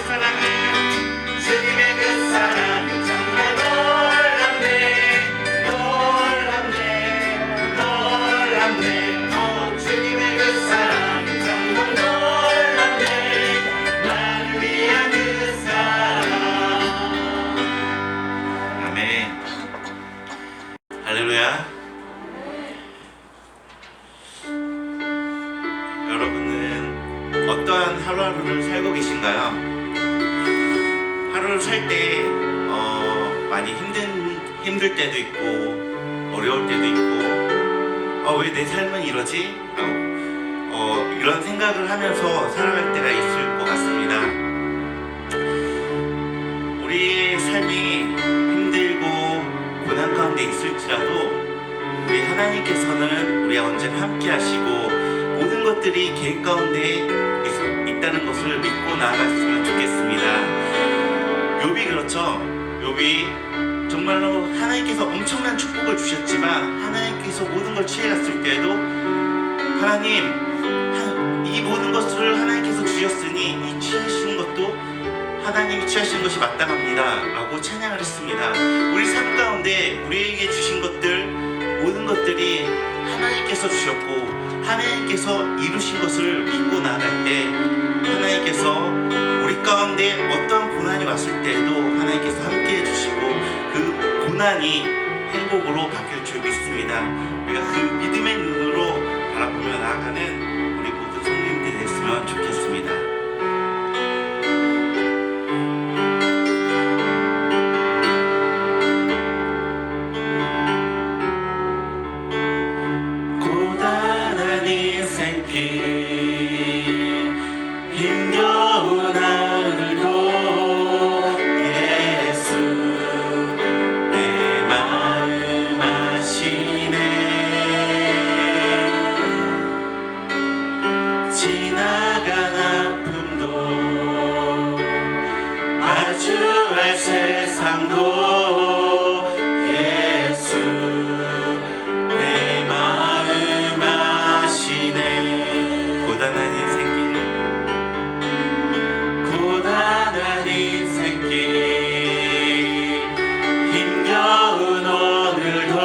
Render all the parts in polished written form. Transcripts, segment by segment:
사랑은 주님의 그 사랑은 정말 놀랍네 놀랍네 놀랍네 주님의 그 사랑은 정말 놀랍네 나를 위한 그 사랑. 아멘. 할렐루야. 여러분은 어떠한 하루하루를 살고 계신가요? 하루를 살 때 많이 힘들 때도 있고 어려울 때도 있고 왜 내 삶은 이러지? 이런 생각을 하면서 살아갈 때가 있을 것 같습니다. 우리의 삶이 힘들고 고난 가운데 있을지라도 우리 하나님께서는 우리와 언제나 함께 하시고 모든 것들이 계획 가운데 있다는 것을 믿고 나아갔으면 좋겠습니다. 욥이 그렇죠. 욥이 정말로 하나님께서 엄청난 축복을 주셨지만 하나님께서 모든 걸 취해갔을 때에도 하나님 이 모든 것을 하나님께서 주셨으니 이 취하시는 것도 하나님이 취하시는 것이 마땅합니다 라고 찬양을 했습니다. 우리 삶 가운데 우리에게 주신 것들 모든 것들이 하나님께서 주셨고 하나님께서 이루신 것을 믿고 나아갈 때 하나님께서 우리 가운데 어떤 고난이 왔을 때에도 하나님께서 함께 해주시고 그 고난이 행복으로 바뀔 줄 믿습니다. 우리가 그 믿음의 눈으로 바라보며 나아가는 우리 모든 성도님들이 됐으면 좋겠습니다. 고단한 인생길 힘겨운 하늘도 예수 내 마음 아시네. 지나간 아픔도 마주할 세상도 예수 내 마음 아시네. 고단한 인생길 고단한 인생길 힘겨운 오늘도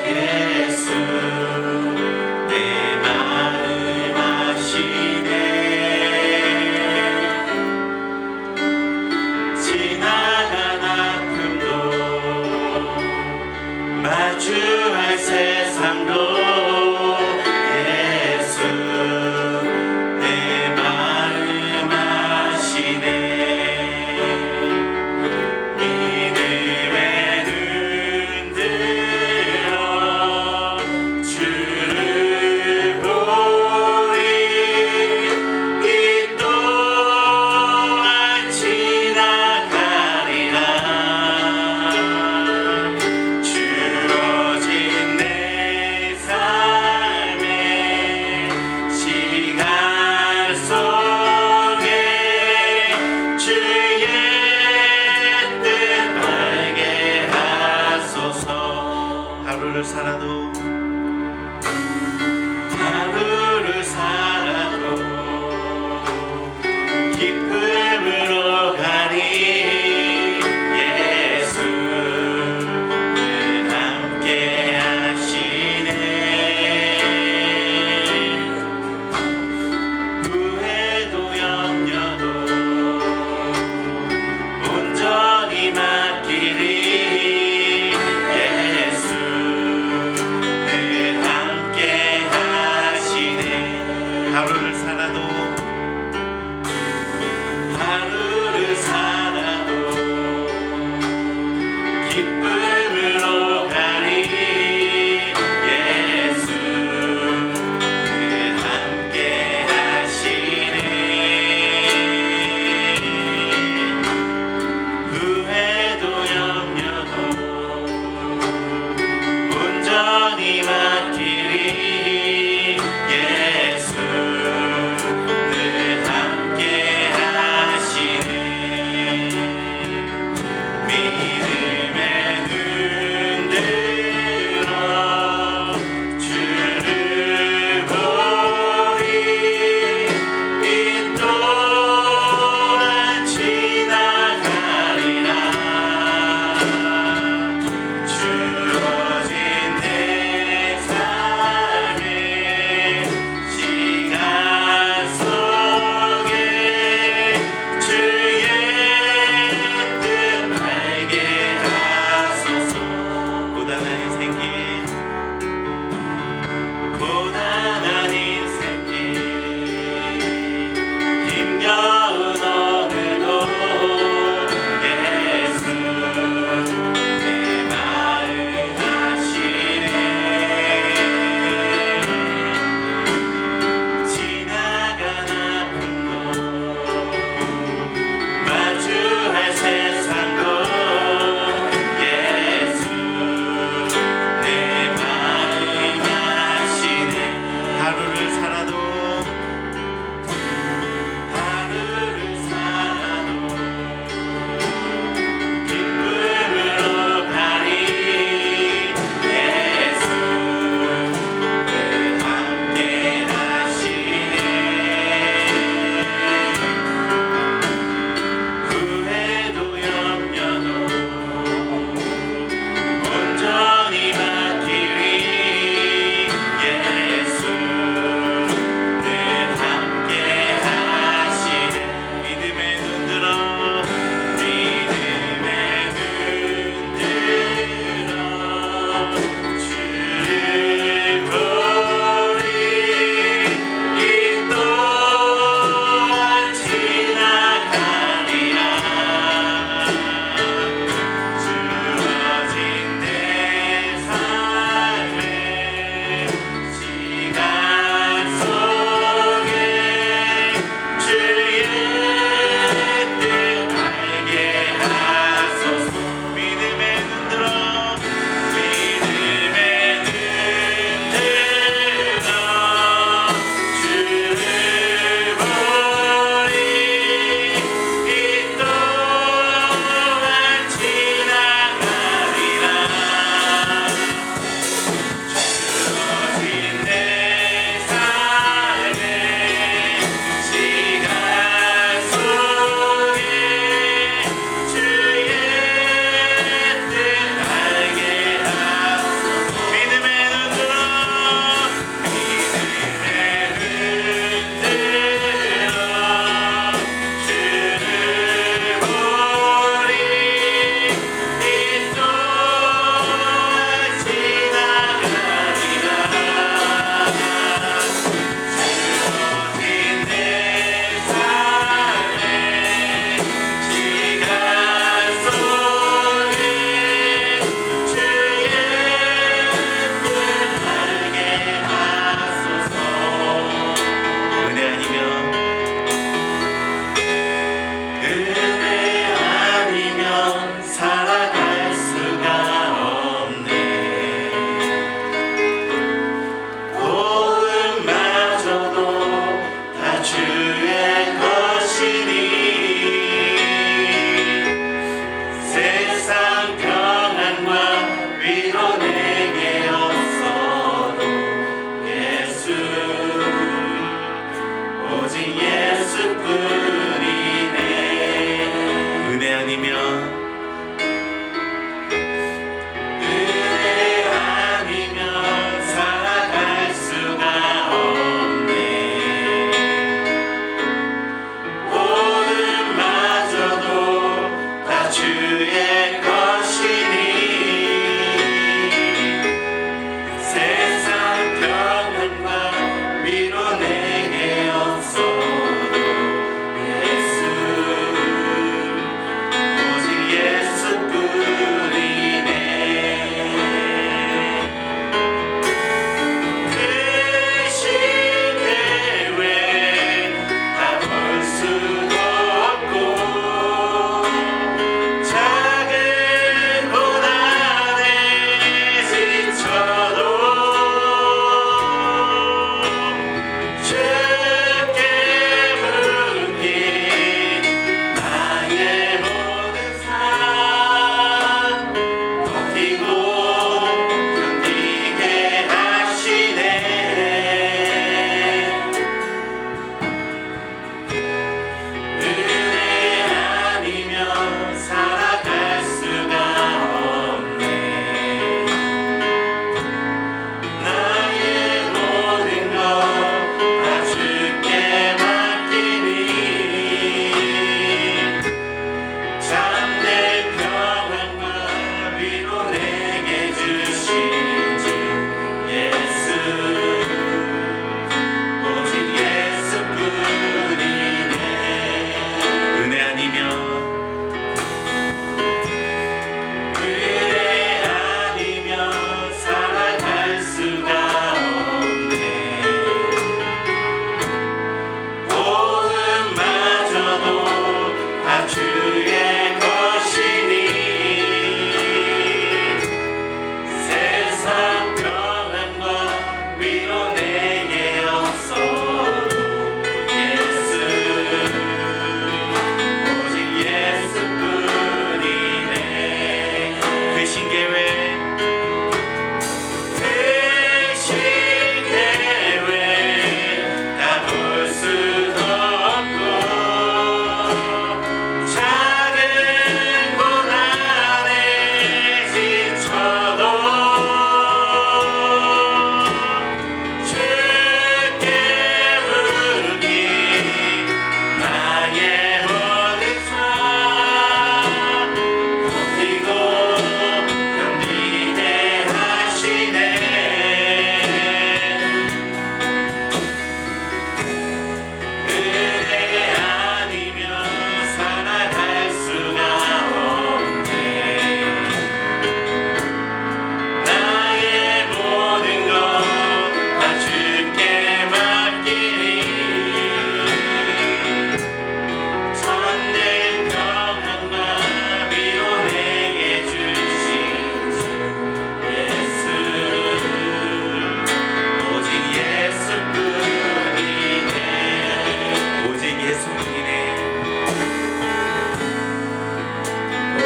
예수 내 마음 아시네. 지나간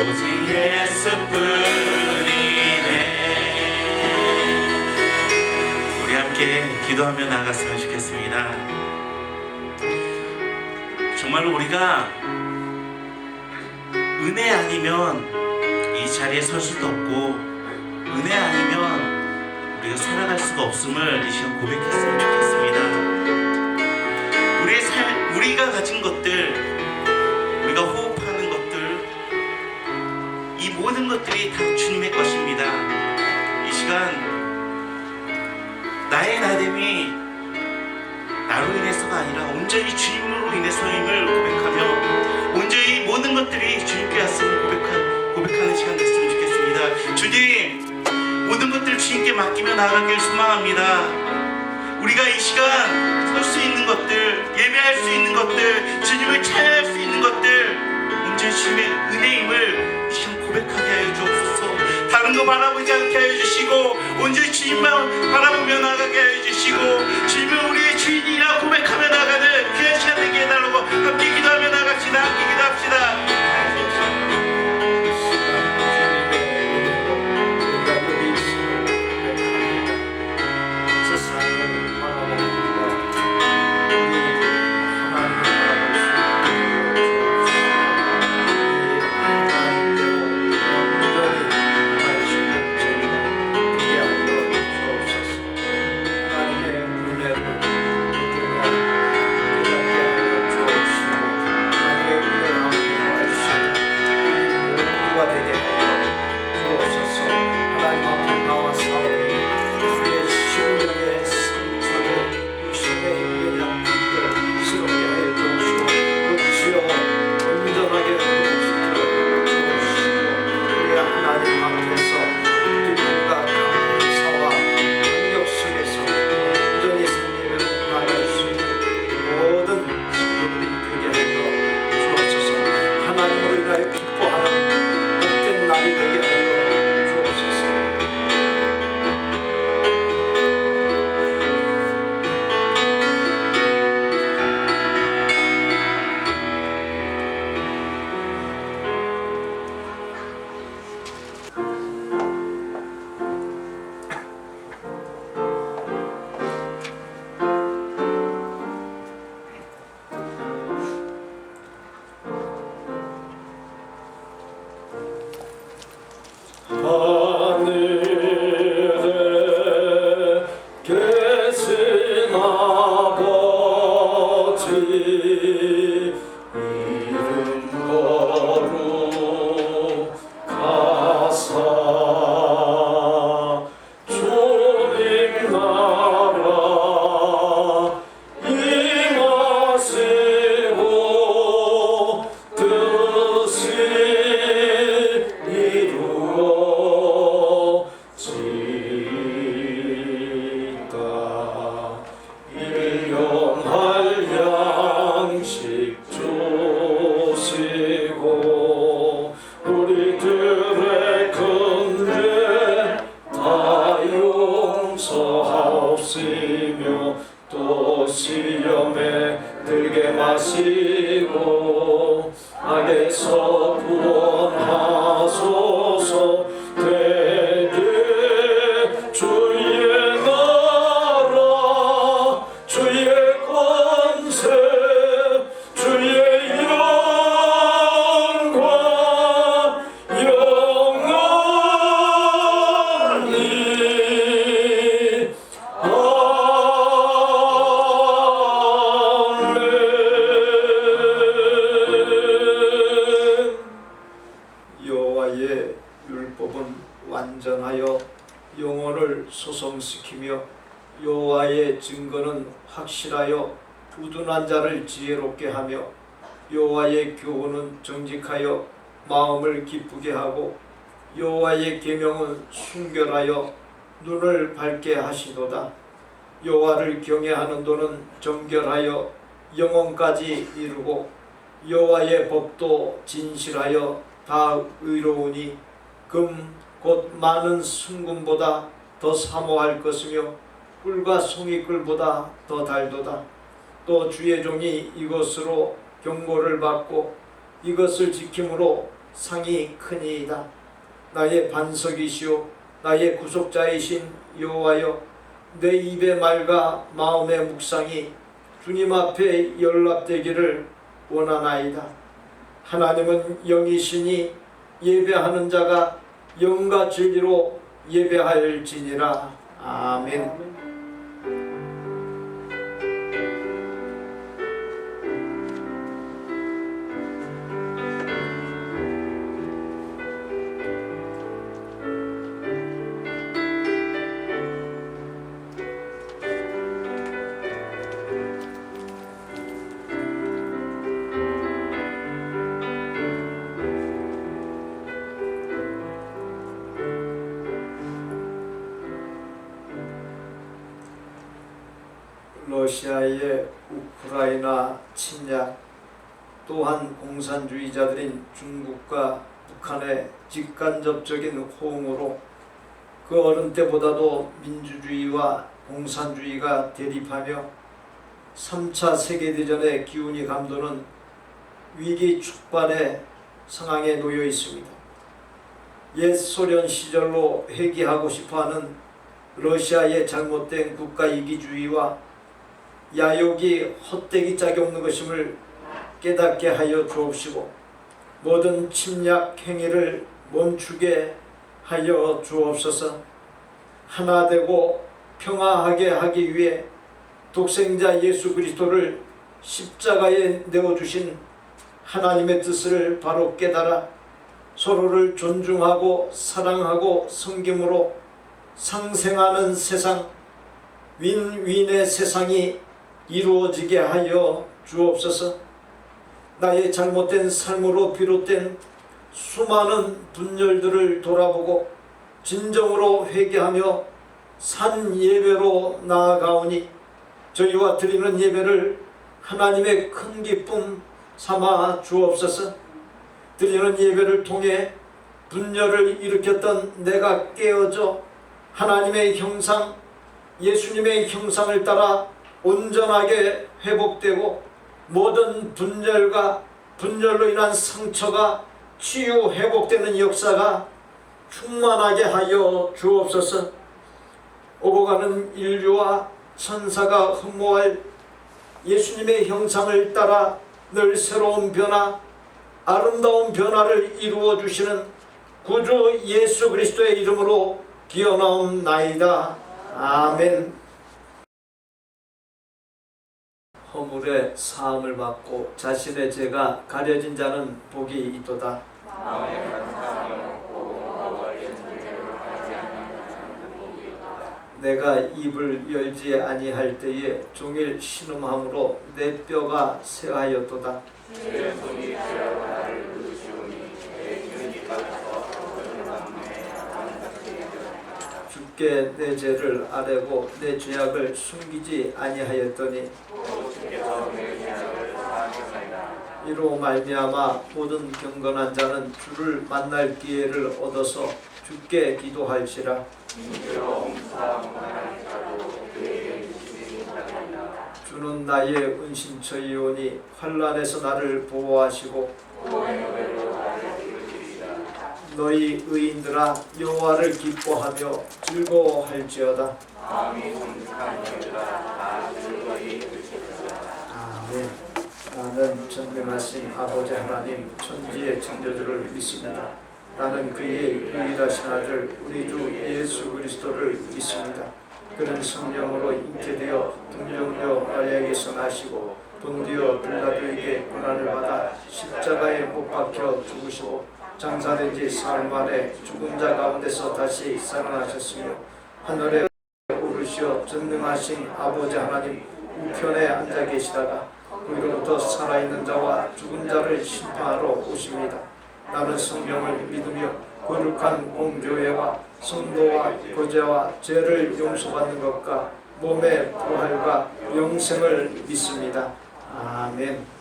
오직 예수뿐이네. 우리 함께 기도하며 나갔으면 좋겠습니다. 정말로 우리가 은혜 아니면 이 자리에 설 수도 없고, 은혜 아니면 우리가 살아갈 수가 없음을 이 시간 고백했으면 좋겠습니다. 우리의 우리가 가진 것들, 우리가 호흡하는 것들, 이 모든 것들이 다 주님의 것입니다. 이 시간 나의 나됨이 나로 인해서가 아니라 온전히 주님으로 인해서임을 고백하며, 온전히 모든 것들이 주님께 왔음을 고백하는 시간 됐으면 좋겠습니다. 주님, 모든 것들을 주님께 맡기며 나아가길 소망합니다. 우리가 이 시간 설 수 있는 것들, 예배할 수 있는 것들, 주님을 찬양할 수 있는 것들, 온전히 주님의 은혜임을 이 시간 고백하게 하여 주옵소서. 다른 거 바라보지 않게 하여 주시고, 온전히 주님만 바라보며 나가게 하여 주시고, 주님은 우리의 주인이라 고백하며 나가는 귀한 시간 되게 해달라고 함께 기도하며 나갑시다. 함께 기도합시다. 소성시키며 여호와의 증거는 확실하여 우둔한 자를 지혜롭게 하며 여호와의 교훈은 정직하여 마음을 기쁘게 하고 여호와의 계명은 순결하여 눈을 밝게 하시도다. 여호와를 경외하는 도는 정결하여 영혼까지 이루고 여호와의 법도 진실하여 다 의로우니 금 곧 많은 순금보다 더 사모할 것이며 꿀과 송이꿀보다 더 달도다. 또 주의 종이 이것으로 경고를 받고 이것을 지킴으로 상이 크니이다. 나의 반석이시오 나의 구속자이신 여호와여, 내 입의 말과 마음의 묵상이 주님 앞에 연락되기를 원하나이다. 하나님은 영이시니 예배하는 자가 영과 진리로 예배할지니라. 아멘. 러시아의 우크라이나 침략, 또한 공산주의자들인 중국과 북한의 직간접적인 호응으로 그 어느 때보다도 민주주의와 공산주의가 대립하며 3차 세계대전의 기운이 감도는 위기 촉발의 상황에 놓여 있습니다. 옛 소련 시절로 회귀하고 싶어하는 러시아의 잘못된 국가이기주의와 야욕이 헛되기 짝이 없는 것임을 깨닫게 하여 주옵시고, 모든 침략 행위를 멈추게 하여 주옵소서. 하나 되고 평화하게 하기 위해 독생자 예수 그리스도를 십자가에 내어주신 하나님의 뜻을 바로 깨달아 서로를 존중하고 사랑하고 섬김으로 상생하는 세상, 윈윈의 세상이 이루어지게 하여 주옵소서. 나의 잘못된 삶으로 비롯된 수많은 분열들을 돌아보고 진정으로 회개하며 산 예배로 나아가오니, 저희와 드리는 예배를 하나님의 큰 기쁨 삼아 주옵소서. 드리는 예배를 통해 분열을 일으켰던 내가 깨어져 하나님의 형상, 예수님의 형상을 따라 온전하게 회복되고, 모든 분열과 분열로 인한 상처가 치유 회복되는 역사가 충만하게 하여 주옵소서. 오고 가는 인류와 천사가 흠모할 예수님의 형상을 따라 늘 새로운 변화, 아름다운 변화를 이루어 주시는 구주 예수 그리스도의 이름으로 기원하옵나이다. 아멘. 허물의 사함을 받고 자신의 죄가 가려진 자는 복이 있도다. 내가 입을 열지 아니할 때에 종일 신음함으로 내 뼈가 쇠하였도다. 주께 내 죄를 아뢰고 내 죄악을 숨기지 아니하였더니, 이로 말미암아 모든 경건한 자는 주를 만날 기회를 얻어서 주께 기도할지라. 주는 나의 은신처이오니 환난에서 나를 보호하시고, 너희 의인들아 여호와를 기뻐하며 즐거워할지어다. 아멘. 나는 전능하신 아버지 하나님 천지의 창조주를 믿습니다. 나는 그의 유일하신 아들 우리 주 예수 그리스도를 믿습니다. 그는 성령으로 잉태되어 동정녀 마리아에게서 나시고 본디오 빌라도에게 고난을 받아 십자가에 못 박혀 죽으시고 장사된 지 사흘 만에 죽은 자 가운데서 다시 살아나셨으며 하늘에 오르시어 전능하신 아버지 하나님 우편에 앉아 계시다가 위로부터 살아있는 자와 죽은 자를 심판하러 오십니다. 나는 성령을 믿으며 거룩한 공교회와 성도와 교제와 죄를 용서받는 것과 몸의 부활과 영생을 믿습니다. 아멘.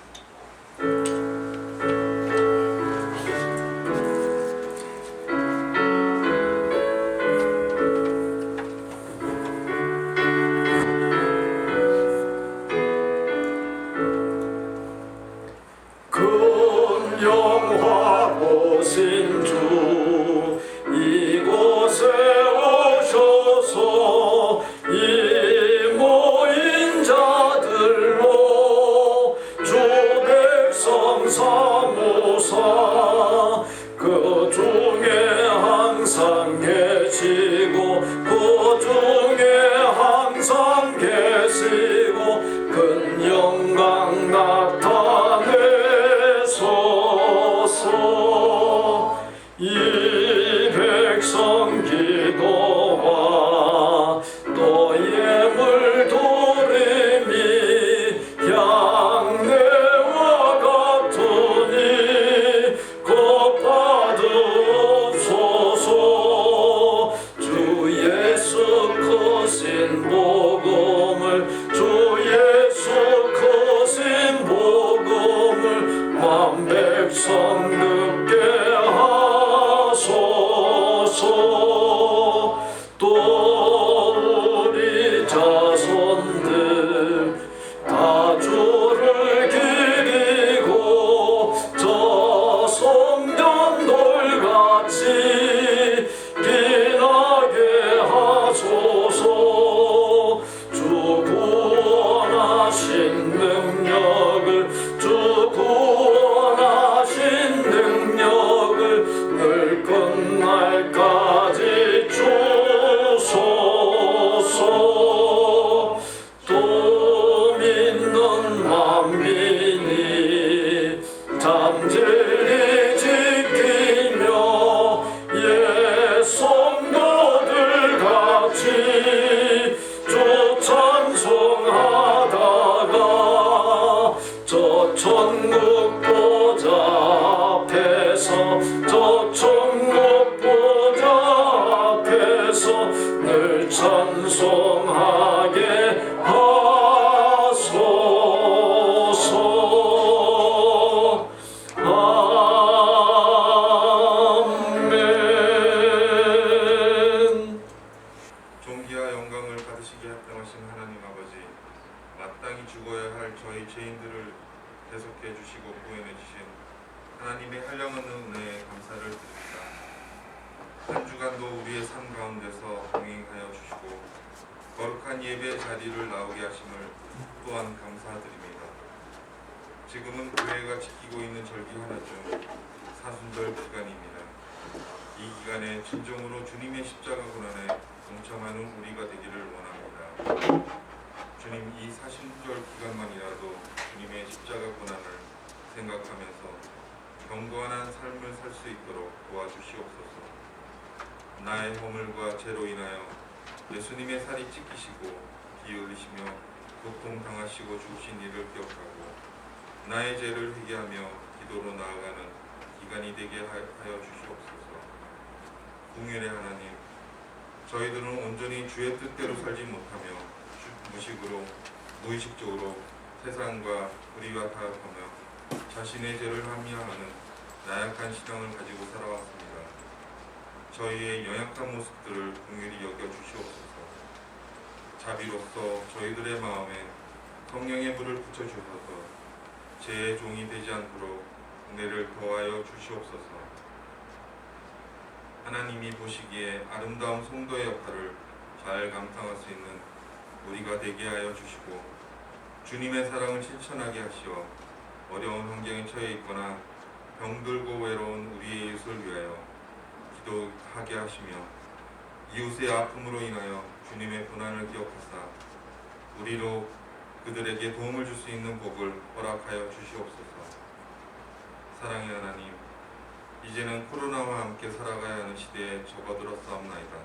금영화로 정듣게 하소서. 또 우리 자손들 다 주를 기리고 저 성전돌같이 빛나게 하소서. 주 구원하신 능력을 늘 끝날까지 주소서. 또 믿는 만민이 잠재히 지키며 옛 성도들 같이 주 찬송하다가 저 천국 보좌 앞에서 저 천국 보좌 앞에서 늘 찬송하게 하소서. 아멘. 존귀와 영광을 받으시게 합당하신 하나님 아버지, 마땅히 죽어야 할 저희 죄인들을 대속해 주시고 구원해 주신 하나님의 한량없는 은혜에 감사를 드립니다. 한 주간도 우리의 삶 가운데서 동행하여 주시고 거룩한 예배 자리를 나오게 하심을 또한 감사드립니다. 지금은 교회가 지키고 있는 절기 하나 중 사순절 기간입니다. 이 기간에 진정으로 주님의 십자가 고난에 동참하는 우리가 되기를 원합니다. 주님, 이 사순절 기간만이라도 주님의 십자가 고난을 생각하면서 경건한 삶을 살 수 있도록 도와주시옵소서. 나의 허물과 죄로 인하여 예수님의 살이 찢기시고 피 흘리시며 고통당하시고 죽으신 일을 기억하고 나의 죄를 회개하며 기도로 나아가는 기간이 되게 하여 주시옵소서. 궁율의 하나님, 저희들은 온전히 주의 뜻대로 살지 못하며 무식으로 무의식적으로 세상과 불의와 타협하며 자신의 죄를 합리화하는 나약한 신앙을 가지고 살아왔습니다. 저희의 연약한 모습들을 긍휼히 여겨 주시옵소서. 자비로서 저희들의 마음에 성령의 불을 붙여주셔서 죄의 종이 되지 않도록 은혜를 더하여 주시옵소서. 하나님이 보시기에 아름다운 성도의 역할을 잘 감당할 수 있는 우리가 되게 하여 주시고 주님의 사랑을 실천하게 하시어 어려운 환경에 처해 있거나 병들고 외로운 우리의 이웃을 위하여 기도하게 하시며 이웃의 아픔으로 인하여 주님의 고난을 기억하사 우리로 그들에게 도움을 줄 수 있는 복을 허락하여 주시옵소서. 사랑의 하나님, 이제는 코로나와 함께 살아가야 하는 시대에 접어들었사옵나이다.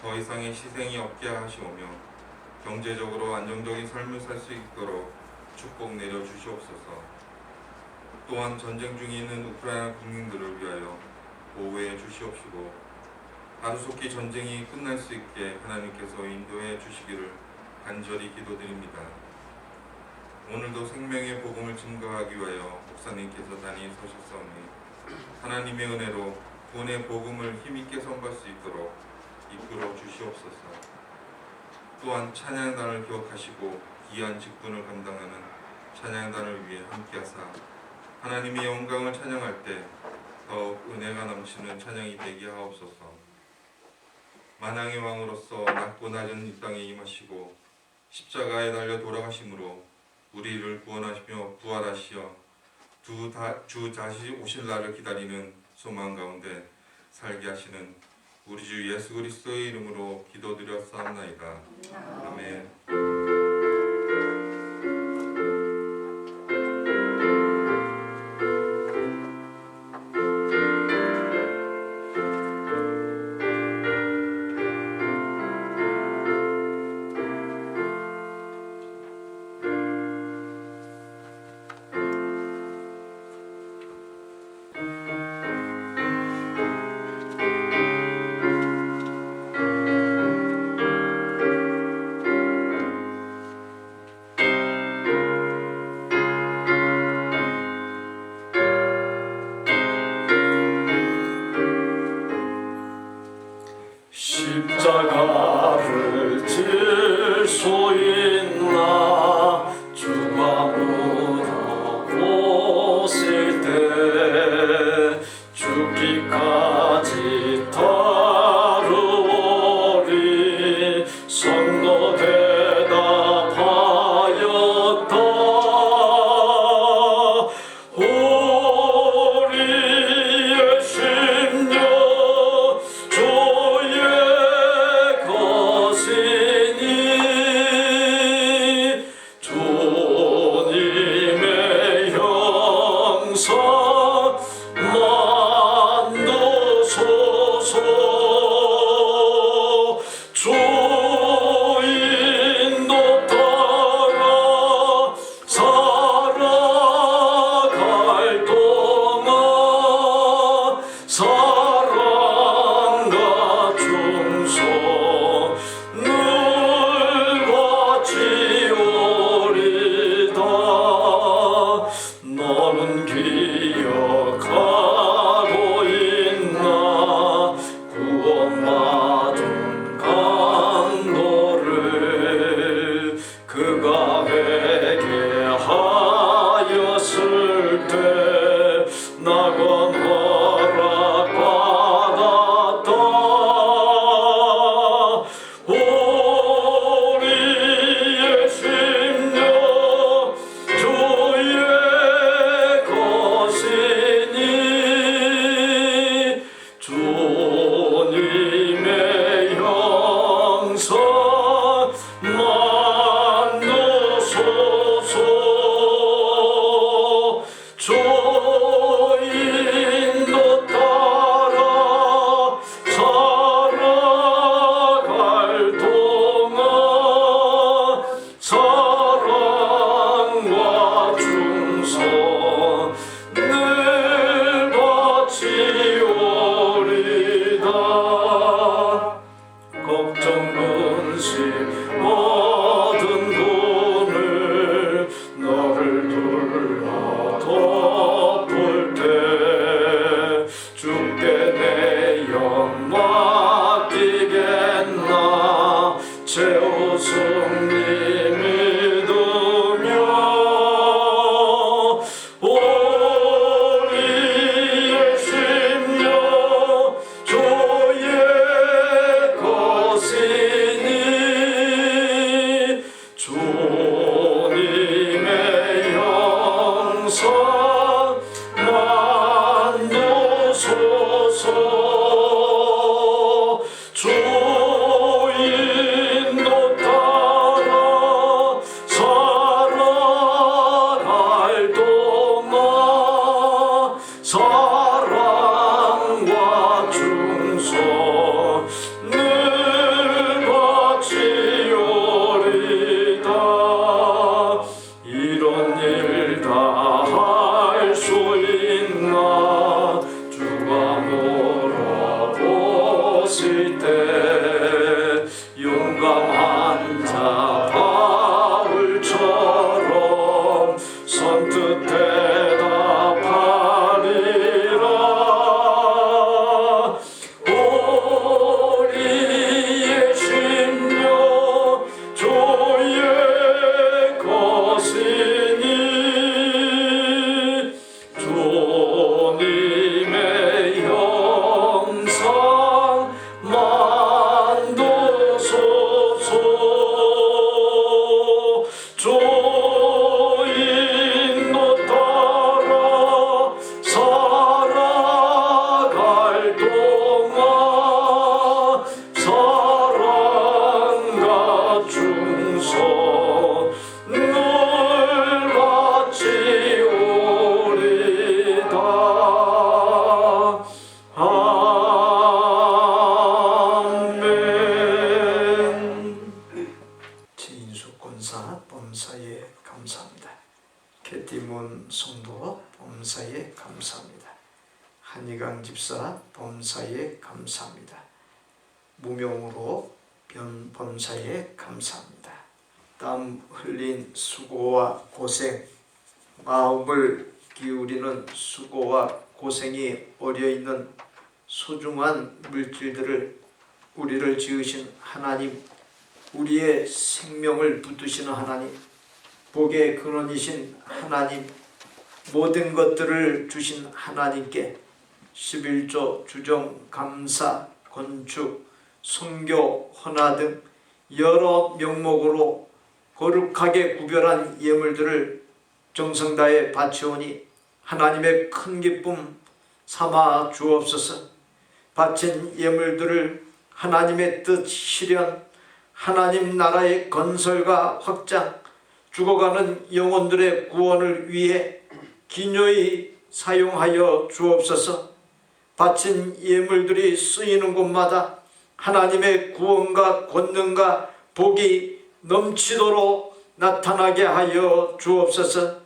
더 이상의 희생이 없게 하시오며 경제적으로 안정적인 삶을 살 수 있도록 축복 내려 주시옵소서. 또한 전쟁 중에 있는 우크라이나 국민들을 위하여 보호해 주시옵시고 하루속히 전쟁이 끝날 수 있게 하나님께서 인도해 주시기를 간절히 기도드립니다. 오늘도 생명의 복음을 증거하기 위하여 목사님께서 단히 서셨사오니 하나님의 은혜로 구원의 복음을 힘있게 선포할 수 있도록 이끌어 주시옵소서. 또한 찬양단을 기억하시고 귀한 직분을 감당하는 찬양단을 위해 함께하사 하나님의 영광을 찬양할 때 더욱 은혜가 넘치는 찬양이 되게 하옵소서. 만왕의 왕으로서 낮고 낮은 이 땅에 임하시고 십자가에 달려 돌아가심으로 우리를 구원하시며 부활하시어 주 다시 오실 날을 기다리는 소망 가운데 살게 하시는 우리 주 예수 그리스도의 이름으로 기도드렸사옵나이다. 아멘. 한희강 집사 범사에 감사합니다. 무명으로 범사에 감사합니다. 땀 흘린 수고와 고생, 마음을 기울이는 수고와 고생이 어려있는 소중한 물질들을 우리를 지으신 하나님, 우리의 생명을 붙드시는 하나님, 복의 근원이신 하나님, 모든 것들을 주신 하나님께 11조, 주정, 감사, 건축, 선교, 헌화 등 여러 명목으로 거룩하게 구별한 예물들을 정성 다해 바치오니 하나님의 큰 기쁨 삼아 주옵소서. 바친 예물들을 하나님의 뜻 실현, 하나님 나라의 건설과 확장, 죽어가는 영혼들의 구원을 위해 기묘히 사용하여 주옵소서. 바친 예물들이 쓰이는 곳마다 하나님의 구원과 권능과 복이 넘치도록 나타나게 하여 주옵소서.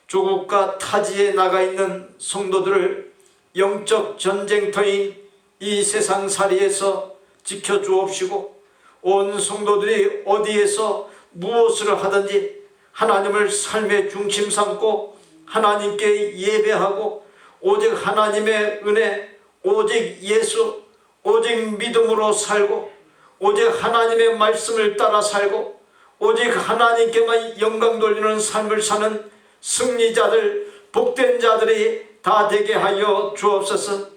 조국과 타지에 나가 있는 성도들을 영적 전쟁터인 이 세상살이에서 지켜주옵시고, 온 성도들이 어디에서 무엇을 하든지 하나님을 삶의 중심 삼고 하나님께 예배하고 오직 하나님의 은혜, 오직 예수, 오직 믿음으로 살고 오직 하나님의 말씀을 따라 살고 오직 하나님께만 영광 돌리는 삶을 사는 승리자들, 복된 자들이 다 되게 하여 주옵소서.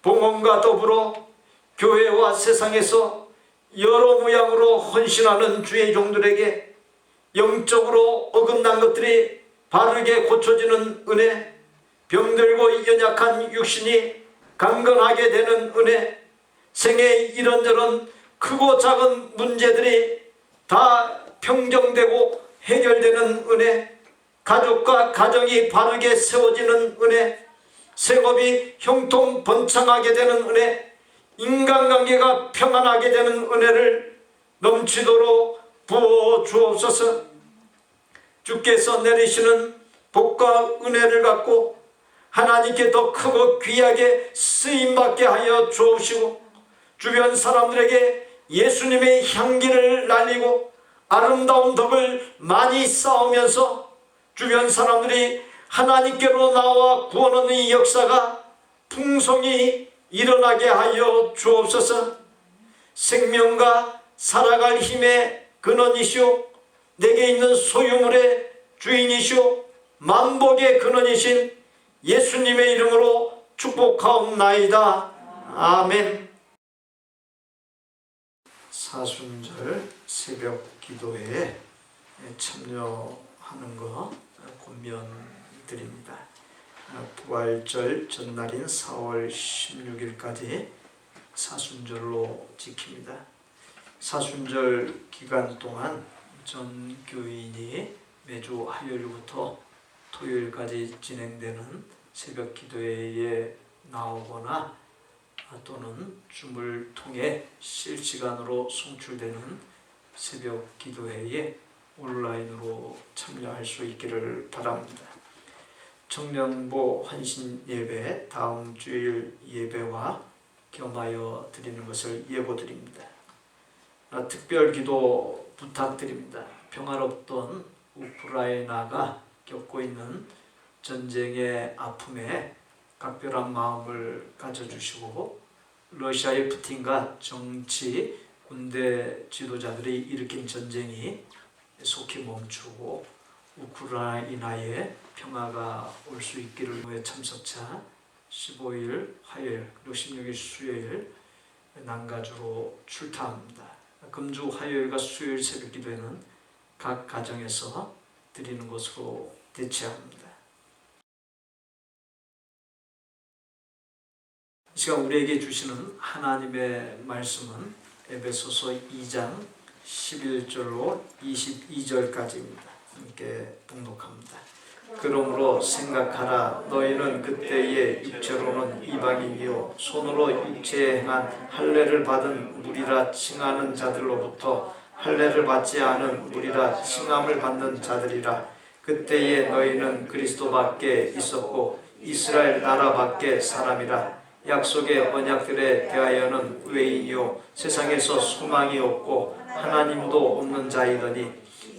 봉헌과 더불어 교회와 세상에서 여러 모양으로 헌신하는 주의 종들에게 영적으로 어긋난 것들이 바르게 고쳐지는 은혜, 병들고 연약한 육신이 강건하게 되는 은혜, 생의 이런저런 크고 작은 문제들이 다 평정되고 해결되는 은혜, 가족과 가정이 바르게 세워지는 은혜, 생업이 형통 번창하게 되는 은혜, 인간관계가 평안하게 되는 은혜를 넘치도록 부어 주옵소서. 주께서 내리시는 복과 은혜를 갖고 하나님께 더 크고 귀하게 쓰임받게 하여 주옵시고, 주변 사람들에게 예수님의 향기를 날리고 아름다운 덕을 많이 쌓으면서 주변 사람들이 하나님께로 나와 구원 얻는 이 역사가 풍성히 일어나게 하여 주옵소서. 생명과 살아갈 힘의 근원이시오, 내게 있는 소유물의 주인이시오, 만복의 근원이신 예수님의 이름으로 축복하옵나이다. 아멘. 사순절 새벽 기도에 참여하는 거 권면드립니다. 부활절 전날인 4월 16일까지 사순절로 지킵니다. 사순절 기간 동안 전 교인이 매주 화요일부터 토요일까지 진행되는 새벽 기도회에 나오거나 또는 줌을 통해 실시간으로 송출되는 새벽 기도회에 온라인으로 참여할 수 있기를 바랍니다. 청년부 환신 예배 다음 주일 예배와 겸하여 드리는 것을 예고드립니다. 특별 기도 부탁드립니다. 평화롭던 우크라이나가 겪고 있는 전쟁의 아픔에 각별한 마음을 가져주시고, 러시아의 푸틴과 정치, 군대 지도자들이 일으킨 전쟁이 속히 멈추고 우크라이나에 평화가 올 수 있기를 위해 참석차 15일 화요일 그리고 16일 수요일 난가주로 출타합니다. 금주 화요일과 수요일 새벽 기도회는 각 가정에서 드리는 것으로 대체합니다. 이 시간 우리에게 주시는 하나님의 말씀은 에베소서 2장 11절로 22절까지입니다. 함께 봉독합니다. 그러므로 생각하라. 너희는 그때의 육체로는 이방인이요 손으로 육체에 행한 할례를 받은 무리라 칭하는 자들로부터 할례를 받지 않은 무리라 칭함을 받는 자들이라. 그때에 너희는 그리스도밖에 있었고 이스라엘 나라밖에 사람이라. 약속의 언약들에 대하여는 외인이요 세상에서 소망이 없고 하나님도 없는 자이더니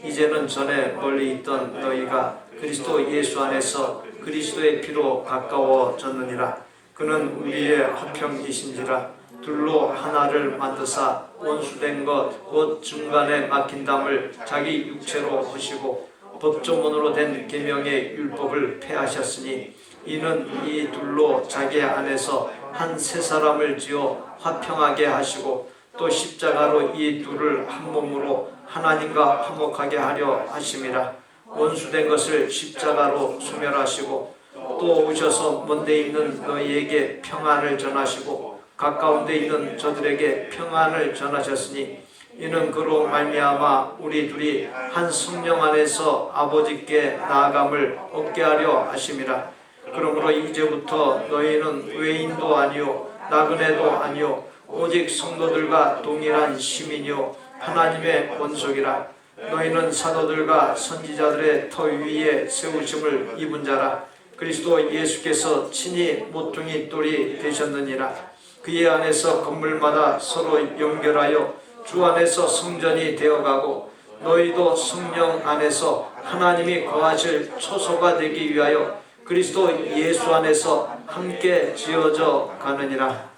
이제는 전에 멀리 있던 너희가 그리스도 예수 안에서 그리스도의 피로 가까워졌느니라. 그는 우리의 화평이신지라. 둘로 하나를 만드사 원수된 것 곧 중간에 막힌 담을 자기 육체로 보시고 법조문으로 된 계명의 율법을 폐하셨으니 이는 이 둘로 자기 안에서 한 세 사람을 지어 화평하게 하시고 또 십자가로 이 둘을 한 몸으로 하나님과 화목하게 하려 하심이라. 원수된 것을 십자가로 소멸하시고 또 오셔서 먼데 있는 너희에게 평안을 전하시고 가까운 데 있는 저들에게 평안을 전하셨으니 이는 그로 말미암아 우리 둘이 한 성령 안에서 아버지께 나아감을 얻게 하려 하심이라. 그러므로 이제부터 너희는 외인도 아니요 나그네도 아니요 오직 성도들과 동일한 시민이요 하나님의 권속이라. 너희는 사도들과 선지자들의 터 위에 세우심을 입은 자라. 그리스도 예수께서 친히 모퉁이 돌이 되셨느니라. 그의 안에서 건물마다 서로 연결하여 주 안에서 성전이 되어가고 너희도 성령 안에서 하나님이 거하실 초소가 되기 위하여 그리스도 예수 안에서 함께 지어져 가느니라.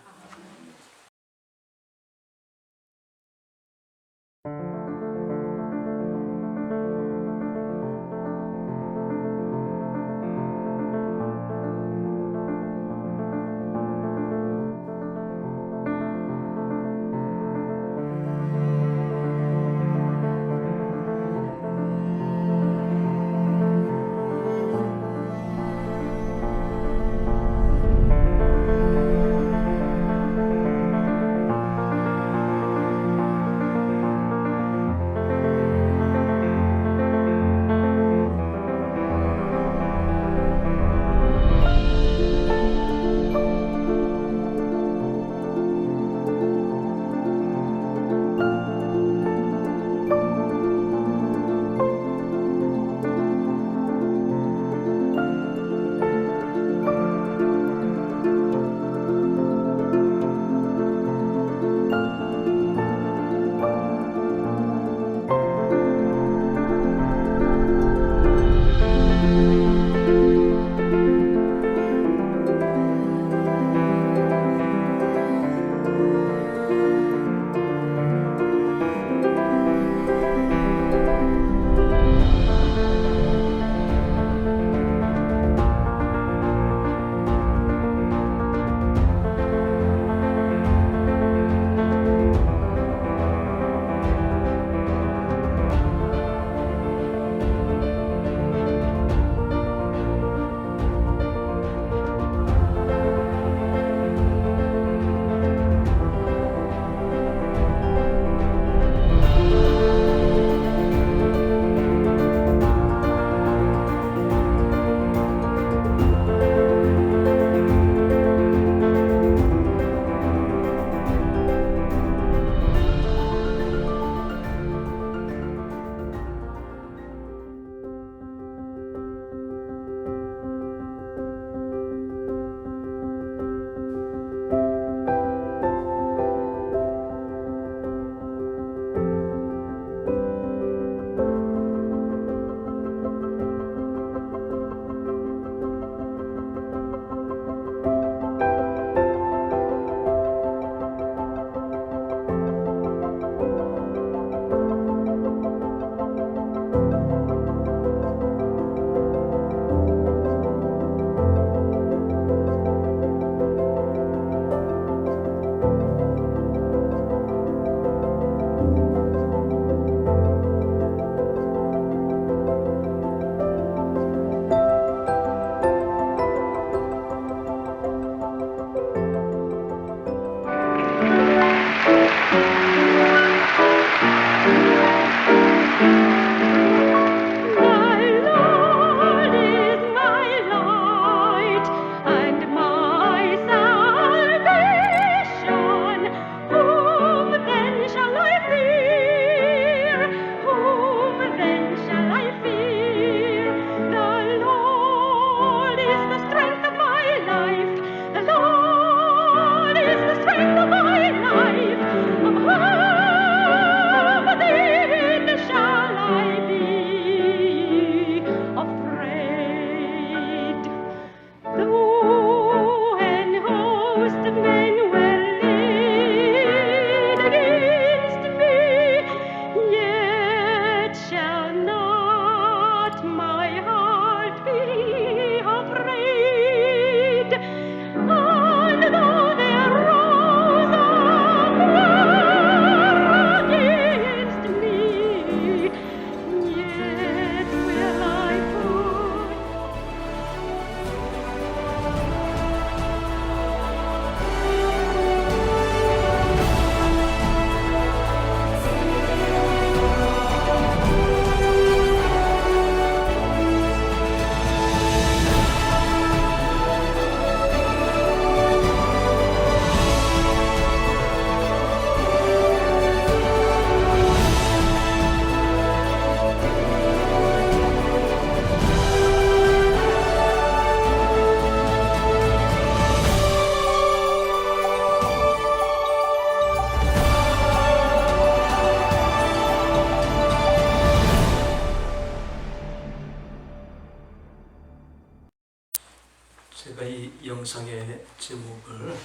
제목을